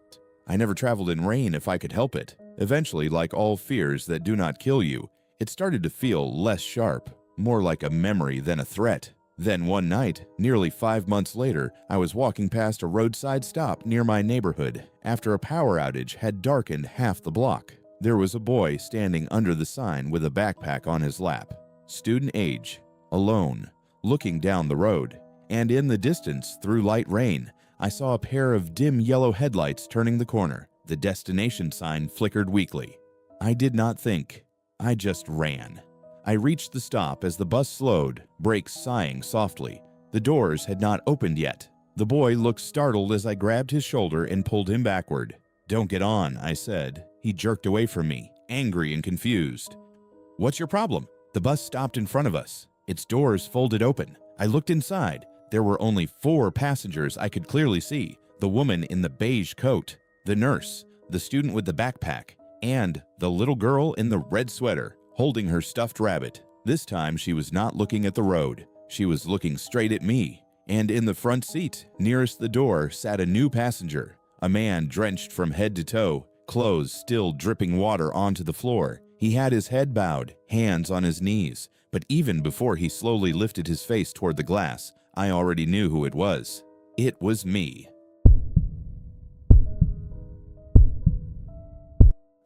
I never traveled in rain if I could help it. Eventually, like all fears that do not kill you, it started to feel less sharp, more like a memory than a threat. Then one night, nearly 5 months later, I was walking past a roadside stop near my neighborhood after a power outage had darkened half the block. There was a boy standing under the sign with a backpack on his lap. Student age, alone, looking down the road. and in the distance, through light rain, I saw a pair of dim yellow headlights turning the corner. The destination sign flickered weakly. I did not think. I just ran. I reached the stop as the bus slowed, brakes sighing softly. The doors had not opened yet. The boy looked startled as I grabbed his shoulder and pulled him backward. "Don't get on," I said. He jerked away from me, angry and confused. "What's your problem?" The bus stopped in front of us. Its doors folded open. I looked inside. There were only 4 passengers I could clearly see: the woman in the beige coat, the nurse, the student with the backpack, and the little girl in the red sweater, holding her stuffed rabbit. This time she was not looking at the road. She was looking straight at me. And in the front seat, nearest the door, sat a new passenger, a man drenched from head to toe, clothes still dripping water onto the floor. He had his head bowed, hands on his knees, but even before he slowly lifted his face toward the glass, I already knew who it was. It was me.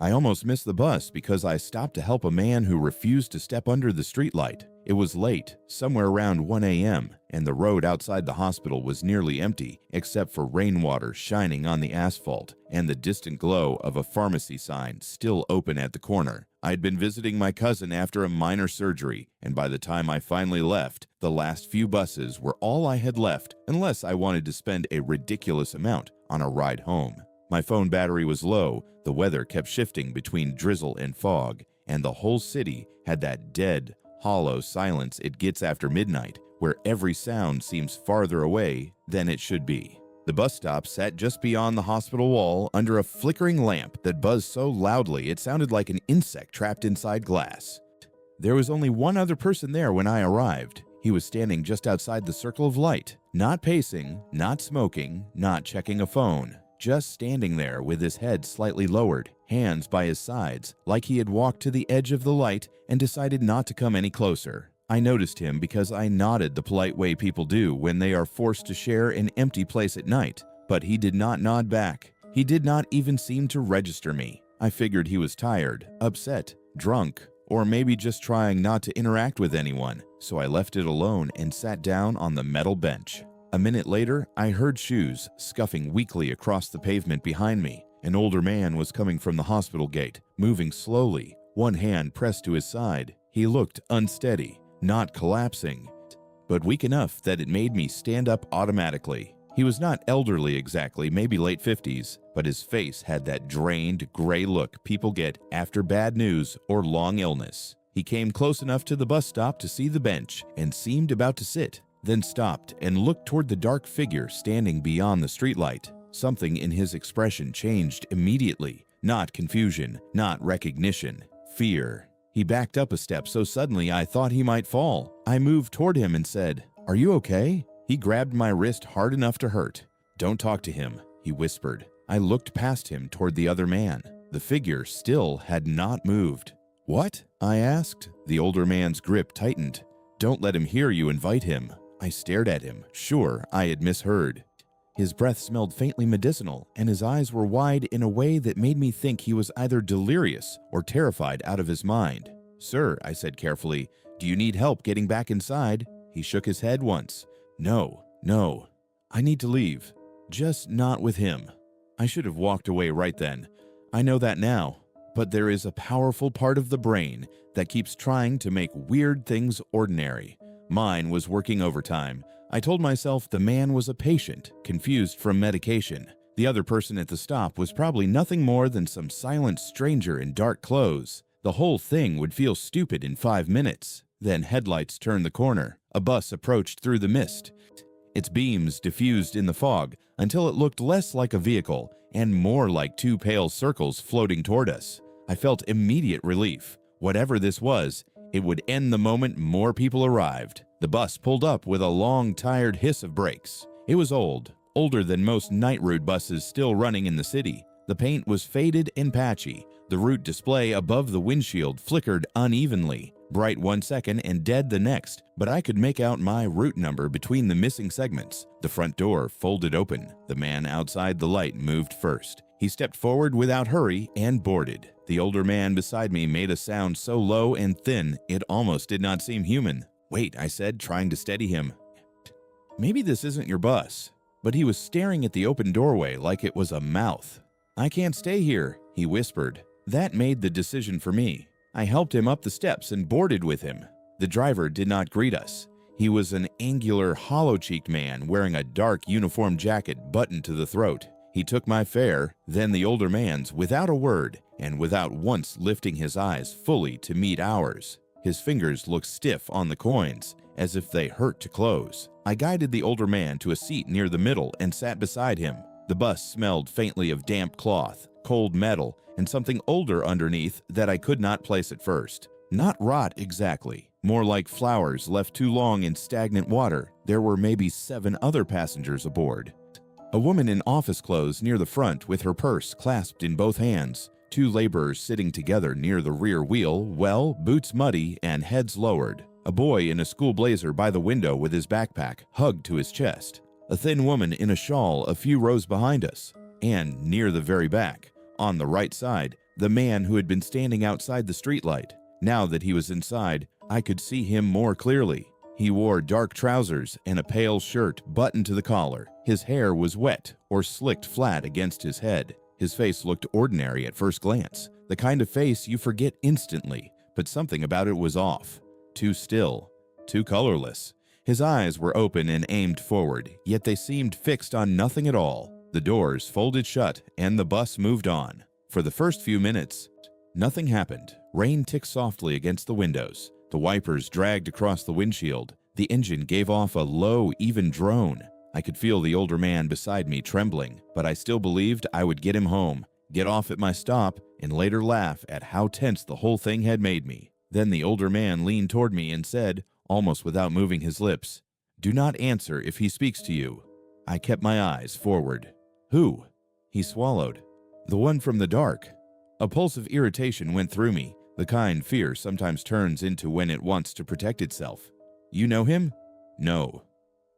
I almost missed the bus because I stopped to help a man who refused to step under the streetlight. It was late, somewhere around 1 a.m., and the road outside the hospital was nearly empty, except for rainwater shining on the asphalt and the distant glow of a pharmacy sign still open at the corner. I'd been visiting my cousin after a minor surgery, and by the time I finally left, the last few buses were all I had left, unless I wanted to spend a ridiculous amount on a ride home. My phone battery was low, the weather kept shifting between drizzle and fog, and the whole city had that dead, hollow silence it gets after midnight, where every sound seems farther away than it should be. The bus stop sat just beyond the hospital wall under a flickering lamp that buzzed so loudly it sounded like an insect trapped inside glass. There was only one other person there when I arrived. He was standing just outside the circle of light, not pacing, not smoking, not checking a phone. Just standing there with his head slightly lowered, hands by his sides, like he had walked to the edge of the light and decided not to come any closer. I noticed him because I nodded the polite way people do when they are forced to share an empty place at night, but he did not nod back. He did not even seem to register me. I figured he was tired, upset, drunk, or maybe just trying not to interact with anyone, so I left it alone and sat down on the metal bench. A minute later, I heard shoes scuffing weakly across the pavement behind me. An older man was coming from the hospital gate, moving slowly, one hand pressed to his side. He looked unsteady, not collapsing, but weak enough that it made me stand up automatically. He was not elderly exactly, maybe late 50s, but his face had that drained, gray look people get after bad news or long illness. He came close enough to the bus stop to see the bench and seemed about to sit, then stopped and looked toward the dark figure standing beyond the streetlight. Something in his expression changed immediately. Not confusion, not recognition, fear. He backed up a step so suddenly I thought he might fall. I moved toward him and said, "Are you okay?" He grabbed my wrist hard enough to hurt. "Don't talk to him," he whispered. I looked past him toward the other man. The figure still had not moved. "What?" I asked. The older man's grip tightened. "Don't let him hear you invite him." I stared at him, sure I had misheard. His breath smelled faintly medicinal, and his eyes were wide in a way that made me think he was either delirious or terrified out of his mind. "Sir," I said carefully, "do you need help getting back inside?" He shook his head once. No, I need to leave. Just not with him." I should have walked away right then. I know that now. But there is a powerful part of the brain that keeps trying to make weird things ordinary. Mine was working overtime. I told myself the man was a patient, confused from medication. The other person at the stop was probably nothing more than some silent stranger in dark clothes. The whole thing would feel stupid in 5 minutes. Then headlights turned the corner. A bus approached through the mist. Its beams diffused in the fog until it looked less like a vehicle and more like 2 pale circles floating toward us. I felt immediate relief. Whatever this was, it would end the moment more people arrived. The bus pulled up with a long, tired hiss of brakes. It was old, older than most night route buses still running in the city. The paint was faded and patchy. The route display above the windshield flickered unevenly, bright 1 second and dead the next, but I could make out my route number between the missing segments. The front door folded open. The man outside the light moved first. He stepped forward without hurry and boarded. The older man beside me made a sound so low and thin it almost did not seem human. "Wait," I said, trying to steady him. "Maybe this isn't your bus." But he was staring at the open doorway like it was a mouth. "I can't stay here," he whispered. That made the decision for me. I helped him up the steps and boarded with him. The driver did not greet us. He was an angular, hollow-cheeked man wearing a dark uniform jacket buttoned to the throat. He took my fare, then the older man's, without a word, and without once lifting his eyes fully to meet ours. His fingers looked stiff on the coins, as if they hurt to close. I guided the older man to a seat near the middle and sat beside him. The bus smelled faintly of damp cloth, cold metal, and something older underneath that I could not place at first. Not rot exactly, more like flowers left too long in stagnant water. There were maybe 7 other passengers aboard. A woman in office clothes near the front with her purse clasped in both hands. 2 laborers sitting together near the rear wheel, boots muddy and heads lowered. A boy in a school blazer by the window with his backpack hugged to his chest. A thin woman in a shawl a few rows behind us. And near the very back, on the right side, the man who had been standing outside the streetlight. Now that he was inside, I could see him more clearly. He wore dark trousers and a pale shirt buttoned to the collar. His hair was wet or slicked flat against his head. His face looked ordinary at first glance, the kind of face you forget instantly, but something about it was off. Too still, too colorless. His eyes were open and aimed forward, yet they seemed fixed on nothing at all. The doors folded shut and the bus moved on. For the first few minutes, nothing happened. Rain ticked softly against the windows. The wipers dragged across the windshield. The engine gave off a low, even drone. I could feel the older man beside me trembling, but I still believed I would get him home, get off at my stop, and later laugh at how tense the whole thing had made me. Then the older man leaned toward me and said, almost without moving his lips, "Do not answer if he speaks to you." I kept my eyes forward. "Who?" He swallowed. "The one from the dark." A pulse of irritation went through me, the kind fear sometimes turns into when it wants to protect itself. "You know him?" "No."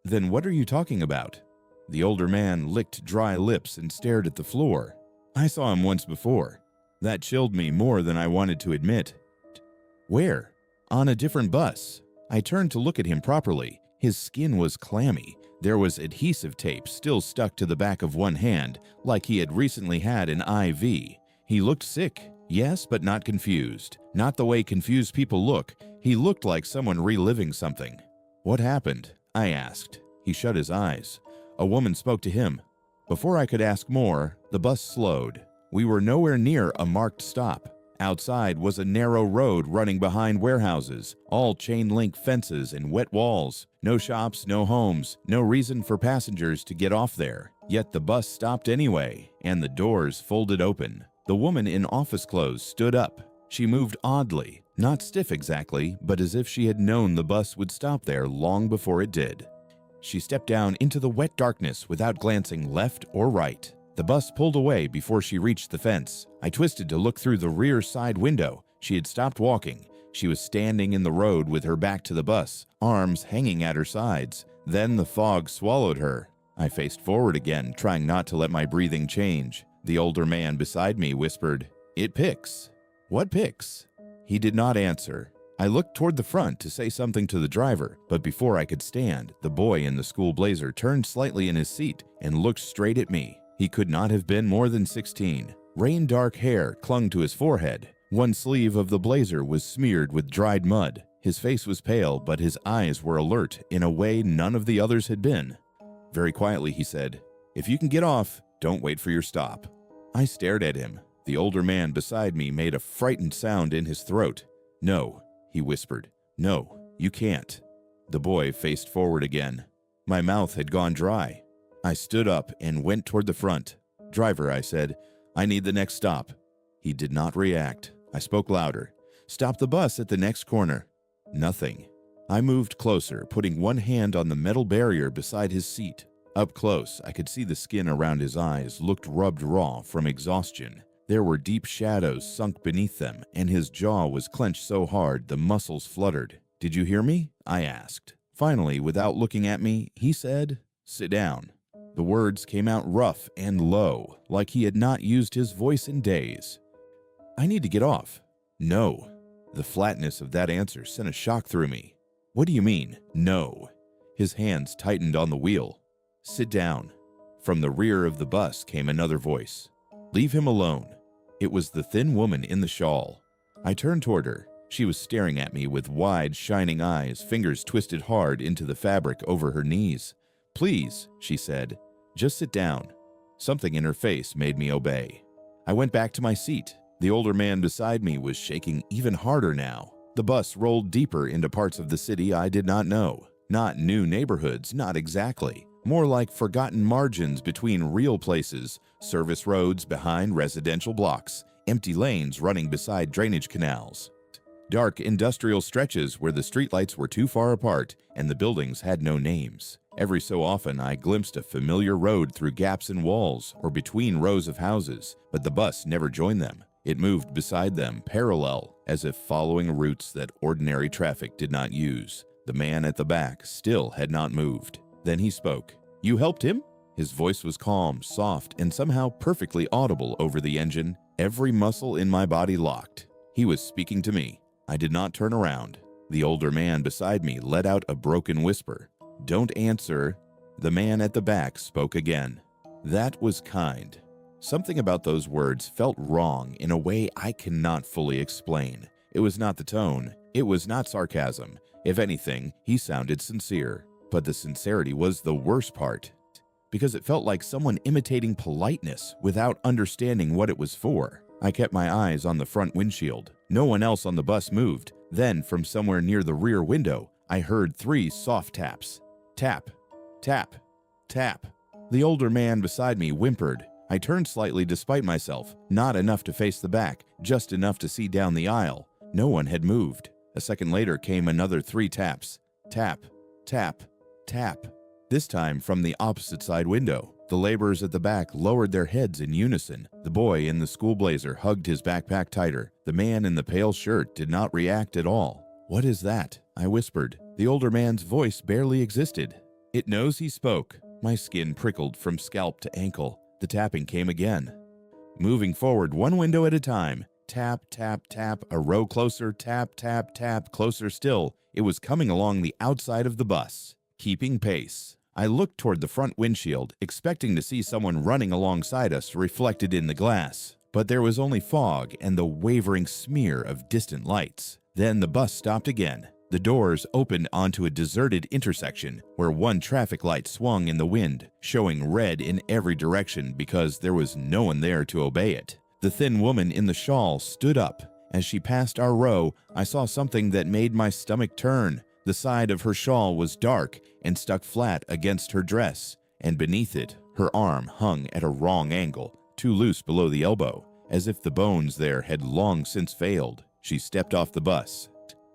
"Then what are you talking about?" The older man licked dry lips and stared at the floor. "I saw him once before." That chilled me more than I wanted to admit. "Where?" "On a different bus." I turned to look at him properly. His skin was clammy. There was adhesive tape still stuck to the back of one hand, like he had recently had an IV. He looked sick, yes, but not confused. Not the way confused people look. He looked like someone reliving something. "What happened?" I asked. He shut his eyes. A woman spoke to him. Before I could ask more, the bus slowed. We were nowhere near a marked stop. Outside was a narrow road running behind warehouses, all chain-link fences and wet walls. No shops, no homes, no reason for passengers to get off there. Yet the bus stopped anyway, and the doors folded open. The woman in office clothes stood up. She moved oddly, not stiff exactly, but as if she had known the bus would stop there long before it did. She stepped down into the wet darkness without glancing left or right. The bus pulled away before she reached the fence. I twisted to look through the rear side window. She had stopped walking. She was standing in the road with her back to the bus, arms hanging at her sides. Then the fog swallowed her. I faced forward again, trying not to let my breathing change. The older man beside me whispered, "It picks." "What picks?" He did not answer. I looked toward the front to say something to the driver, but before I could stand, the boy in the school blazer turned slightly in his seat and looked straight at me. He could not have been more than 16. Rain-dark hair clung to his forehead. One sleeve of the blazer was smeared with dried mud. His face was pale, but his eyes were alert in a way none of the others had been. Very quietly, he said, "If you can get off, don't wait for your stop." I stared at him. The older man beside me made a frightened sound in his throat. "No," he whispered. "No, you can't." The boy faced forward again. My mouth had gone dry. I stood up and went toward the front. "Driver," I said, "I need the next stop." He did not react. I spoke louder. "Stop the bus at the next corner." Nothing. I moved closer, putting one hand on the metal barrier beside his seat. Up close, I could see the skin around his eyes looked rubbed raw from exhaustion. There were deep shadows sunk beneath them, and his jaw was clenched so hard the muscles fluttered. "Did you hear me?" I asked. Finally, without looking at me, he said, "Sit down." The words came out rough and low, like he had not used his voice in days. "I need to get off." "No." The flatness of that answer sent a shock through me. "What do you mean, no?" His hands tightened on the wheel. "Sit down." From the rear of the bus came another voice. "Leave him alone." It was the thin woman in the shawl. I turned toward her. She was staring at me with wide, shining eyes, fingers twisted hard into the fabric over her knees. "Please," she said, "just sit down." Something in her face made me obey. I went back to my seat. The older man beside me was shaking even harder now. The bus rolled deeper into parts of the city I did not know. Not new neighborhoods, not exactly. More like forgotten margins between real places, service roads behind residential blocks, empty lanes running beside drainage canals. Dark industrial stretches where the streetlights were too far apart and the buildings had no names. Every so often I glimpsed a familiar road through gaps in walls or between rows of houses, but the bus never joined them. It moved beside them, parallel, as if following routes that ordinary traffic did not use. The man at the back still had not moved. Then he spoke. "You helped him?" His voice was calm, soft, and somehow perfectly audible over the engine. Every muscle in my body locked. He was speaking to me. I did not turn around. The older man beside me let out a broken whisper. "Don't answer." The man at the back spoke again. That was kind. Something about those words felt wrong in a way I cannot fully explain. It was not the tone. It was not sarcasm. If anything, he sounded sincere. But the sincerity was the worst part, because it felt like someone imitating politeness without understanding what it was for. I kept my eyes on the front windshield. No one else on the bus moved. Then, from somewhere near the rear window, I heard 3 soft taps. Tap, tap, tap. The older man beside me whimpered. I turned slightly despite myself, not enough to face the back, just enough to see down the aisle. No one had moved. A second later came another 3 taps. Tap, tap, tap. This time from the opposite side window. The laborers at the back lowered their heads in unison. The boy in the school blazer hugged his backpack tighter. The man in the pale shirt did not react at all. "What is that?" I whispered. The older man's voice barely existed. It knows he spoke. My skin prickled from scalp to ankle. The tapping came again. Moving forward 1 window at a time. Tap, tap, tap, a row closer, tap, tap, tap, closer still. It was coming along the outside of the bus, keeping pace. I looked toward the front windshield, expecting to see someone running alongside us reflected in the glass. But there was only fog and the wavering smear of distant lights. Then the bus stopped again. The doors opened onto a deserted intersection where 1 traffic light swung in the wind, showing red in every direction because there was no one there to obey it. The thin woman in the shawl stood up. As she passed our row, I saw something that made my stomach turn. The side of her shawl was dark and stuck flat against her dress, and beneath it, her arm hung at a wrong angle, too loose below the elbow, as if the bones there had long since failed. She stepped off the bus.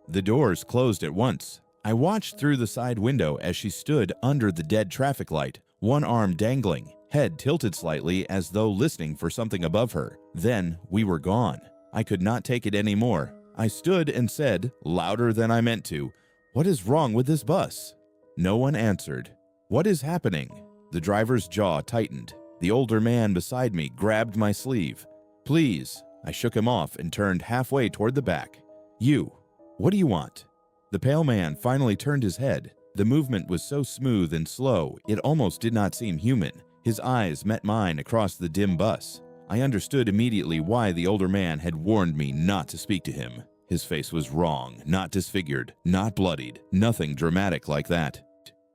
The doors closed at once. I watched through the side window as she stood under the dead traffic light, one arm dangling, head tilted slightly as though listening for something above her. Then we were gone. I could not take it anymore. I stood and said, louder than I meant to, "What is wrong with this bus?" No one answered. "What is happening?" The driver's jaw tightened. The older man beside me grabbed my sleeve. "Please." I shook him off and turned halfway toward the back. "You. What do you want?" The pale man finally turned his head. The movement was so smooth and slow, it almost did not seem human. His eyes met mine across the dim bus. I understood immediately why the older man had warned me not to speak to him. His face was wrong, not disfigured, not bloodied, nothing dramatic like that.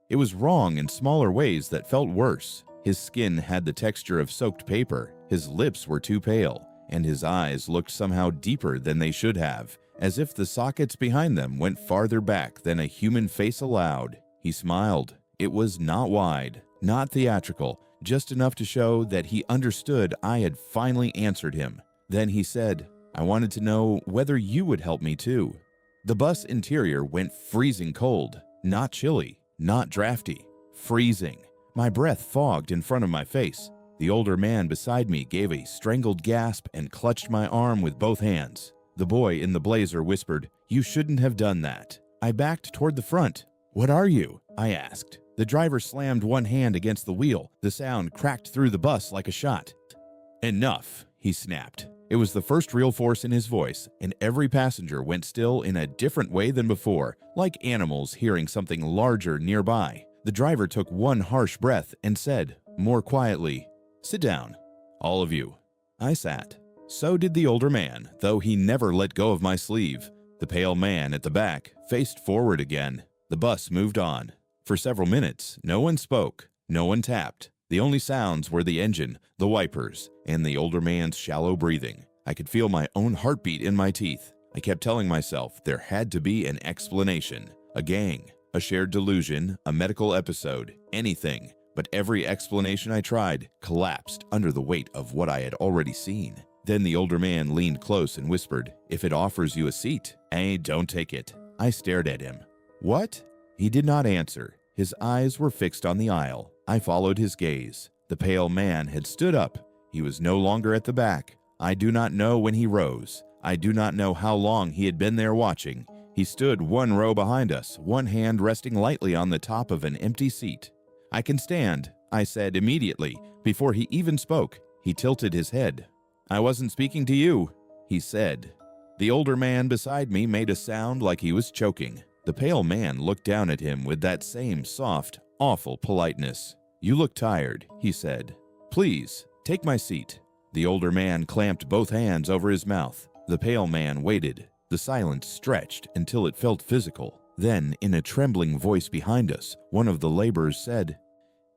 It was wrong in smaller ways that felt worse. His skin had the texture of soaked paper, his lips were too pale, and his eyes looked somehow deeper than they should have, as if the sockets behind them went farther back than a human face allowed. He smiled. It was not wide, not theatrical, just enough to show that he understood I had finally answered him. Then he said, "I wanted to know whether you would help me too." The bus interior went freezing cold, not chilly, not drafty, freezing. My breath fogged in front of my face. The older man beside me gave a strangled gasp and clutched my arm with both hands. The boy in the blazer whispered, "You shouldn't have done that." I backed toward the front. "What are you?" I asked. The driver slammed one hand against the wheel. The sound cracked through the bus like a shot. "Enough," he snapped. It was the first real force in his voice, and every passenger went still in a different way than before, like animals hearing something larger nearby. The driver took one harsh breath and said, more quietly, "Sit down, all of you." I sat. So did the older man, though he never let go of my sleeve. The pale man at the back faced forward again. The bus moved on. For several minutes, no one spoke, no one tapped. The only sounds were the engine, the wipers, and the older man's shallow breathing. I could feel my own heartbeat in my teeth. I kept telling myself there had to be an explanation, a gang, a shared delusion, a medical episode, anything. But every explanation I tried collapsed under the weight of what I had already seen. Then the older man leaned close and whispered, "If it offers you a seat, don't take it." I stared at him. "What?" He did not answer. His eyes were fixed on the aisle. I followed his gaze. The pale man had stood up. He was no longer at the back. I do not know when he rose. I do not know how long he had been there watching. He stood one row behind us, one hand resting lightly on the top of an empty seat. "I can stand," I said immediately. Before he even spoke, he tilted his head. "I wasn't speaking to you," he said. The older man beside me made a sound like he was choking. The pale man looked down at him with that same soft, awful politeness. "You look tired," he said. "Please, take my seat." The older man clamped both hands over his mouth. The pale man waited. The silence stretched until it felt physical. Then, in a trembling voice behind us, one of the laborers said,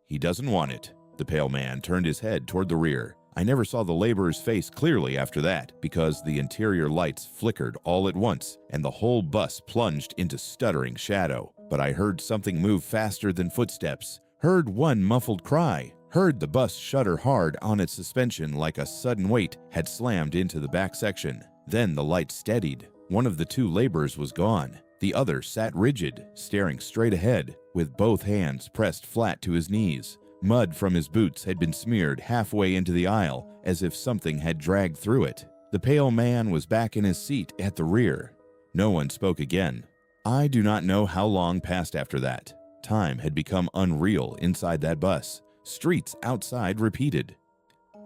"He doesn't want it." The pale man turned his head toward the rear. I never saw the laborer's face clearly after that because the interior lights flickered all at once and the whole bus plunged into stuttering shadow. But I heard something move faster than footsteps, heard one muffled cry, heard the bus shudder hard on its suspension like a sudden weight had slammed into the back section. Then the light steadied. One of the two laborers was gone. The other sat rigid, staring straight ahead, with both hands pressed flat to his knees. Mud from his boots had been smeared halfway into the aisle, as if something had dragged through it. The pale man was back in his seat at the rear. No one spoke again. I do not know how long passed after that. Time had become unreal inside that bus. Streets outside repeated.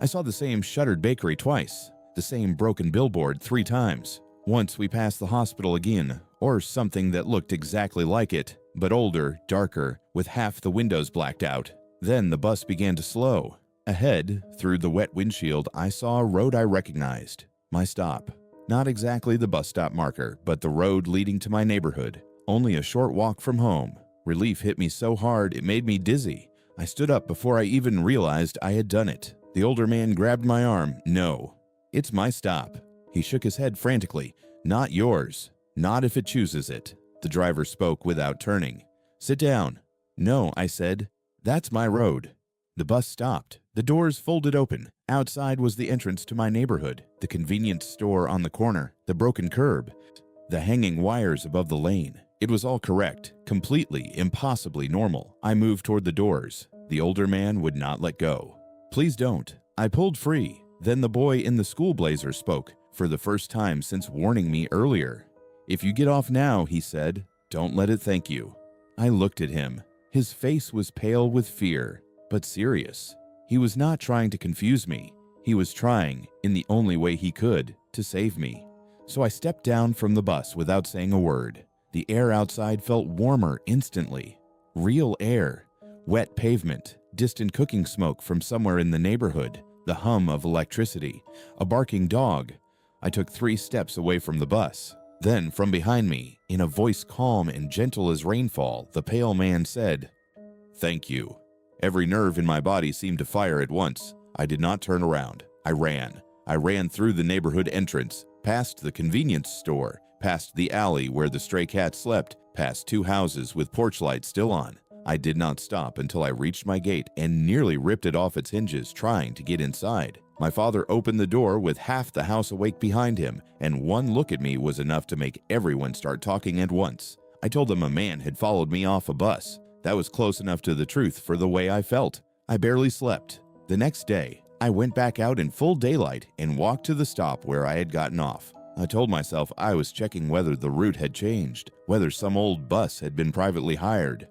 I saw the same shuttered bakery twice, the same broken billboard 3 times. Once we passed the hospital again, or something that looked exactly like it, but older, darker, with half the windows blacked out. Then the bus began to slow. Ahead, through the wet windshield, I saw a road I recognized. My stop. Not exactly the bus stop marker, but the road leading to my neighborhood. Only a short walk from home. Relief hit me so hard it made me dizzy. I stood up before I even realized I had done it. The older man grabbed my arm. "No, it's my stop." He shook his head frantically. "Not yours. Not if it chooses it." The driver spoke without turning. "Sit down." "No," I said. "That's my road." The bus stopped. The doors folded open. Outside was the entrance to my neighborhood, the convenience store on the corner, the broken curb, the hanging wires above the lane. It was all correct, completely, impossibly normal. I moved toward the doors. The older man would not let go. "Please don't." I pulled free. Then the boy in the school blazer spoke, for the first time since warning me earlier. "If you get off now," he said, "don't let it thank you." I looked at him. His face was pale with fear, but serious. He was not trying to confuse me. He was trying, in the only way he could, to save me. So I stepped down from the bus without saying a word. The air outside felt warmer instantly. Real air. Wet pavement, distant cooking smoke from somewhere in the neighborhood, the hum of electricity, a barking dog. I took 3 steps away from the bus. Then, from behind me, in a voice calm and gentle as rainfall, the pale man said, "Thank you." Every nerve in my body seemed to fire at once. I did not turn around. I ran. I ran through the neighborhood entrance, past the convenience store, past the alley where the stray cat slept, past 2 houses with porch lights still on. I did not stop until I reached my gate and nearly ripped it off its hinges trying to get inside. My father opened the door with half the house awake behind him, and one look at me was enough to make everyone start talking at once. I told them a man had followed me off a bus. That was close enough to the truth for the way I felt. I barely slept. The next day, I went back out in full daylight and walked to the stop where I had gotten off. I told myself I was checking whether the route had changed, whether some old bus had been privately hired,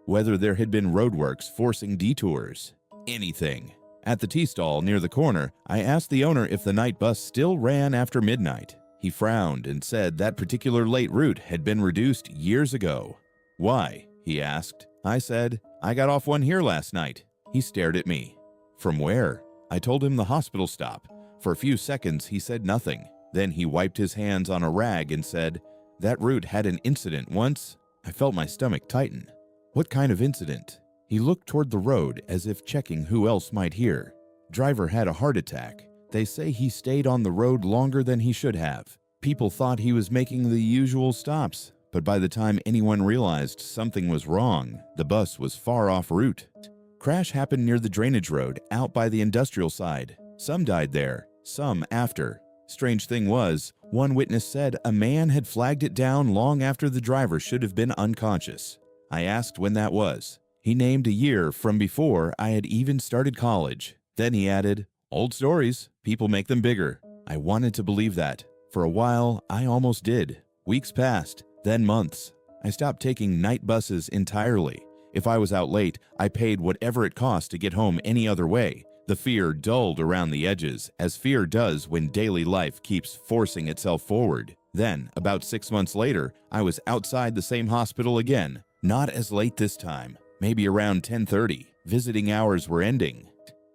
whether there had been roadworks forcing detours. Anything. At the tea stall near the corner, I asked the owner if the night bus still ran after midnight. He frowned and said that particular late route had been reduced years ago. "Why?" he asked. I said, "I got off one here last night." He stared at me. "From where?" I told him the hospital stop. For a few seconds, he said nothing. Then he wiped his hands on a rag and said, "That route had an incident once." I felt my stomach tighten. "What kind of incident?" He looked toward the road as if checking who else might hear. "Driver had a heart attack. They say he stayed on the road longer than he should have. People thought he was making the usual stops, but by the time anyone realized something was wrong, the bus was far off route. Crash happened near the drainage road out by the industrial side. Some died there, some after. Strange thing was, one witness said a man had flagged it down long after the driver should have been unconscious. I asked when that was. He named a year from before I had even started college. Then he added, "Old stories, people make them bigger." I wanted to believe that. For a while, I almost did. Weeks passed, then months. I stopped taking night buses entirely. If I was out late, I paid whatever it cost to get home any other way. The fear dulled around the edges, as fear does when daily life keeps forcing itself forward. Then, about 6 months later, I was outside the same hospital again. Not as late this time, maybe around 10:30. Visiting hours were ending,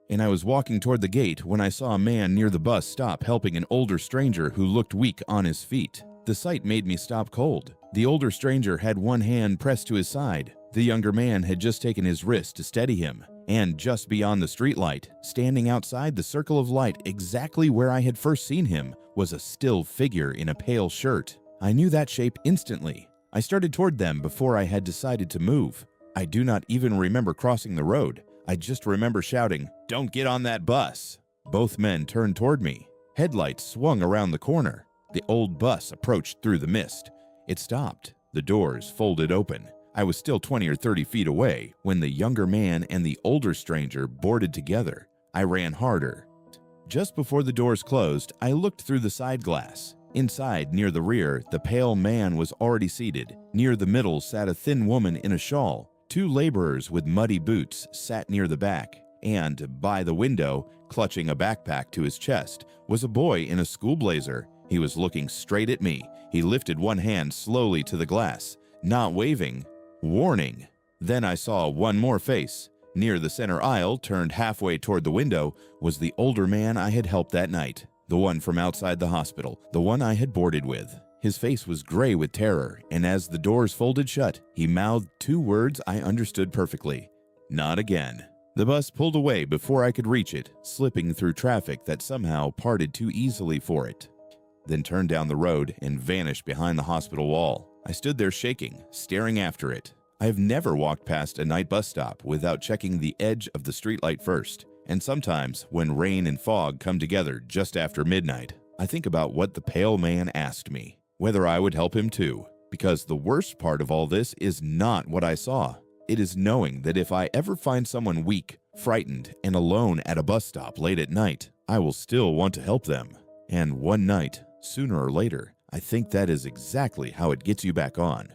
and I was walking toward the gate when I saw a man near the bus stop helping an older stranger who looked weak on his feet. The sight made me stop cold. The older stranger had one hand pressed to his side. The younger man had just taken his wrist to steady him. And just beyond the streetlight, standing outside the circle of light exactly where I had first seen him, was a still figure in a pale shirt. I knew that shape instantly. I started toward them before I had decided to move. I do not even remember crossing the road. I just remember shouting, "Don't get on that bus!" Both men turned toward me. Headlights swung around the corner. The old bus approached through the mist. It stopped. The doors folded open. I was still 20 or 30 feet away when the younger man and the older stranger boarded together. I ran harder. Just before the doors closed, I looked through the side glass. Inside, near the rear, the pale man was already seated. Near the middle sat a thin woman in a shawl. 2 laborers with muddy boots sat near the back. And by the window, clutching a backpack to his chest, was a boy in a school blazer. He was looking straight at me. He lifted one hand slowly to the glass, not waving. Warning. Then I saw one more face. Near the center aisle, turned halfway toward the window, was the older man I had helped that night. The one from outside the hospital, the one I had boarded with. His face was gray with terror, and as the doors folded shut, he mouthed 2 words I understood perfectly. "Not again." The bus pulled away before I could reach it, slipping through traffic that somehow parted too easily for it. Then turned down the road and vanished behind the hospital wall. I stood there shaking, staring after it. I have never walked past a night bus stop without checking the edge of the streetlight first. And sometimes, when rain and fog come together just after midnight, I think about what the pale man asked me, whether I would help him too. Because the worst part of all this is not what I saw. It is knowing that if I ever find someone weak, frightened, and alone at a bus stop late at night, I will still want to help them. And one night, sooner or later, I think that is exactly how it gets you back on.